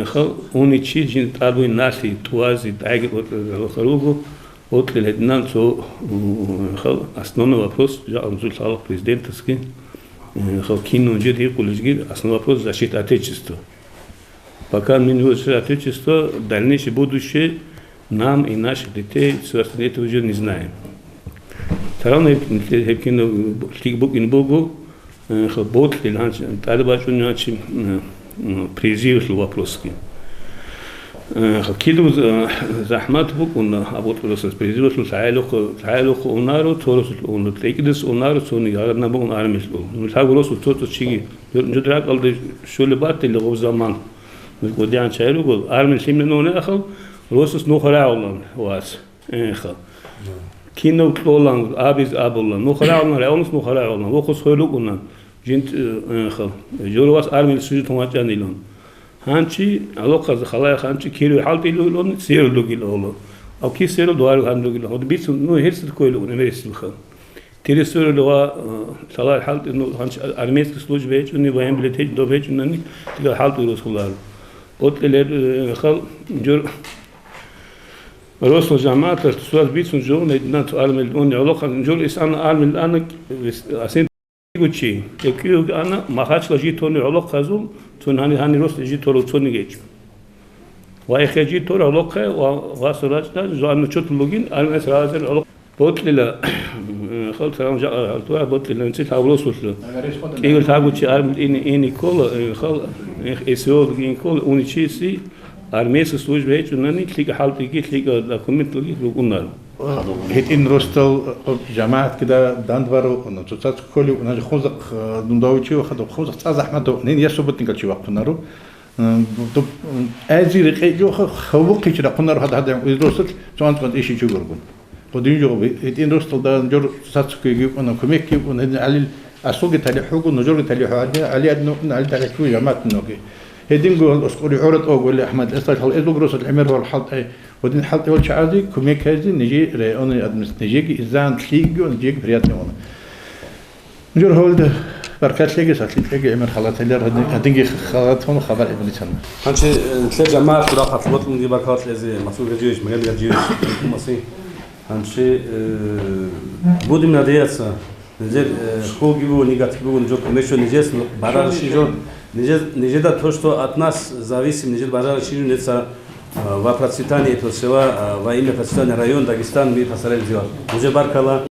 خال اون چی جن تابوی ناسی توازی تاگه گروه вот лейтенант so основной вопрос я обсуждал президентский кино где коллеги основной вопрос защита отечества. Пока мы не защитим отечество, дальнейшее будущее нам и наших детей это уже не знаем. Таравна кино тикбук инбугу вот лейтенант талибачу начи призыв вопроски. Килу захмат бук он работал с президентом تعالوا унару торос он текдес унару сони гарна бук армис бук. Ну тагрос тото чиги жудрак алды шулбат или в заман. Мы годян чайлу бук армис именно он ахал росус нохраулан вас. Кино клолан абиз абулан нохраулан реалнус нохраулан вохос хойлугунан жинт ахал жорвас армис сужит томачанилон. هانشي علاقة خلايا هانشي كيلو حالتي لون سير لوجي لون أو كي سير دوار هان لوجي لون بيس إنه هيرس الكويلو نمرس الخان تيري سير لوا خلايا حالتي إنه هانش أرميس كسلوج بيج إنه وين بلتيج دو بيج إنه تلقى حالتي روس خلال قلت له خل جور روس الجامعة تسوال بيس جور ندنا تعلم لون علاقة جور إنسان عالم الآن أسين يقولي يكيو أنا ما خاش لجيتوني علاقة زوم تون هاني روس جيتورو توني جيج واي جيتورو علاقة واسراجنا زوان نشوت لوجين أنا سرازر علاقة بوتلي خل سلام جاء توه بوتلي نسيت أولوس وصل كيقول تاقول أرم إني كول خل إسيود إن كول أوني شيء سي أرميس سوج بيج وناني تلقى حالتي كي تلقى دكومنت لقي لقونار هيت إن روستل جماعة كده داندبارو ونتصات كولي ونجي خوزق دندوتشي وخدو خوزق تاز أحمدو نين يسوبت نقل شيء وقتنارو طب أزي رقي جو خوقي كده قنارو هذا روستل جوان قد إيشي شو قربون قدين جو هيت إن روستل ده نجور ساتسكي يجيب أنا كميك يجيب أنا على الأسوق تالي حقو نجور تالي حقو علي أدنو على تالي شو جماعة نوكي هيدين جو الأسقوري عورت أو ولا أحمد إسرائيل هل إزوج روس العمر هو الحلط ودين حلط هو الشعازي كميك هذي نجي رأينا أدمس نجيك إزان تليج ونجيك برياتنا وانا نجور هولد بركات ليجي ساتليج ليجي عمر خلاص هلير هدينجي خلاص هون خبر ابن سنة هانشي تلاقي جماعة تراقة الوطن دي بركات لازم مسؤول الجيش مجال الجيش مصري هانشي بودي من هدية نجد خوجي بو نيجاتيف بو نجوك مشوا نجس برا شيء نجد то, что от нас зависит, нежели базар ширится в процветании этого села, во имя процветания района Дагестан, мы постарались сделать. Уже баркала.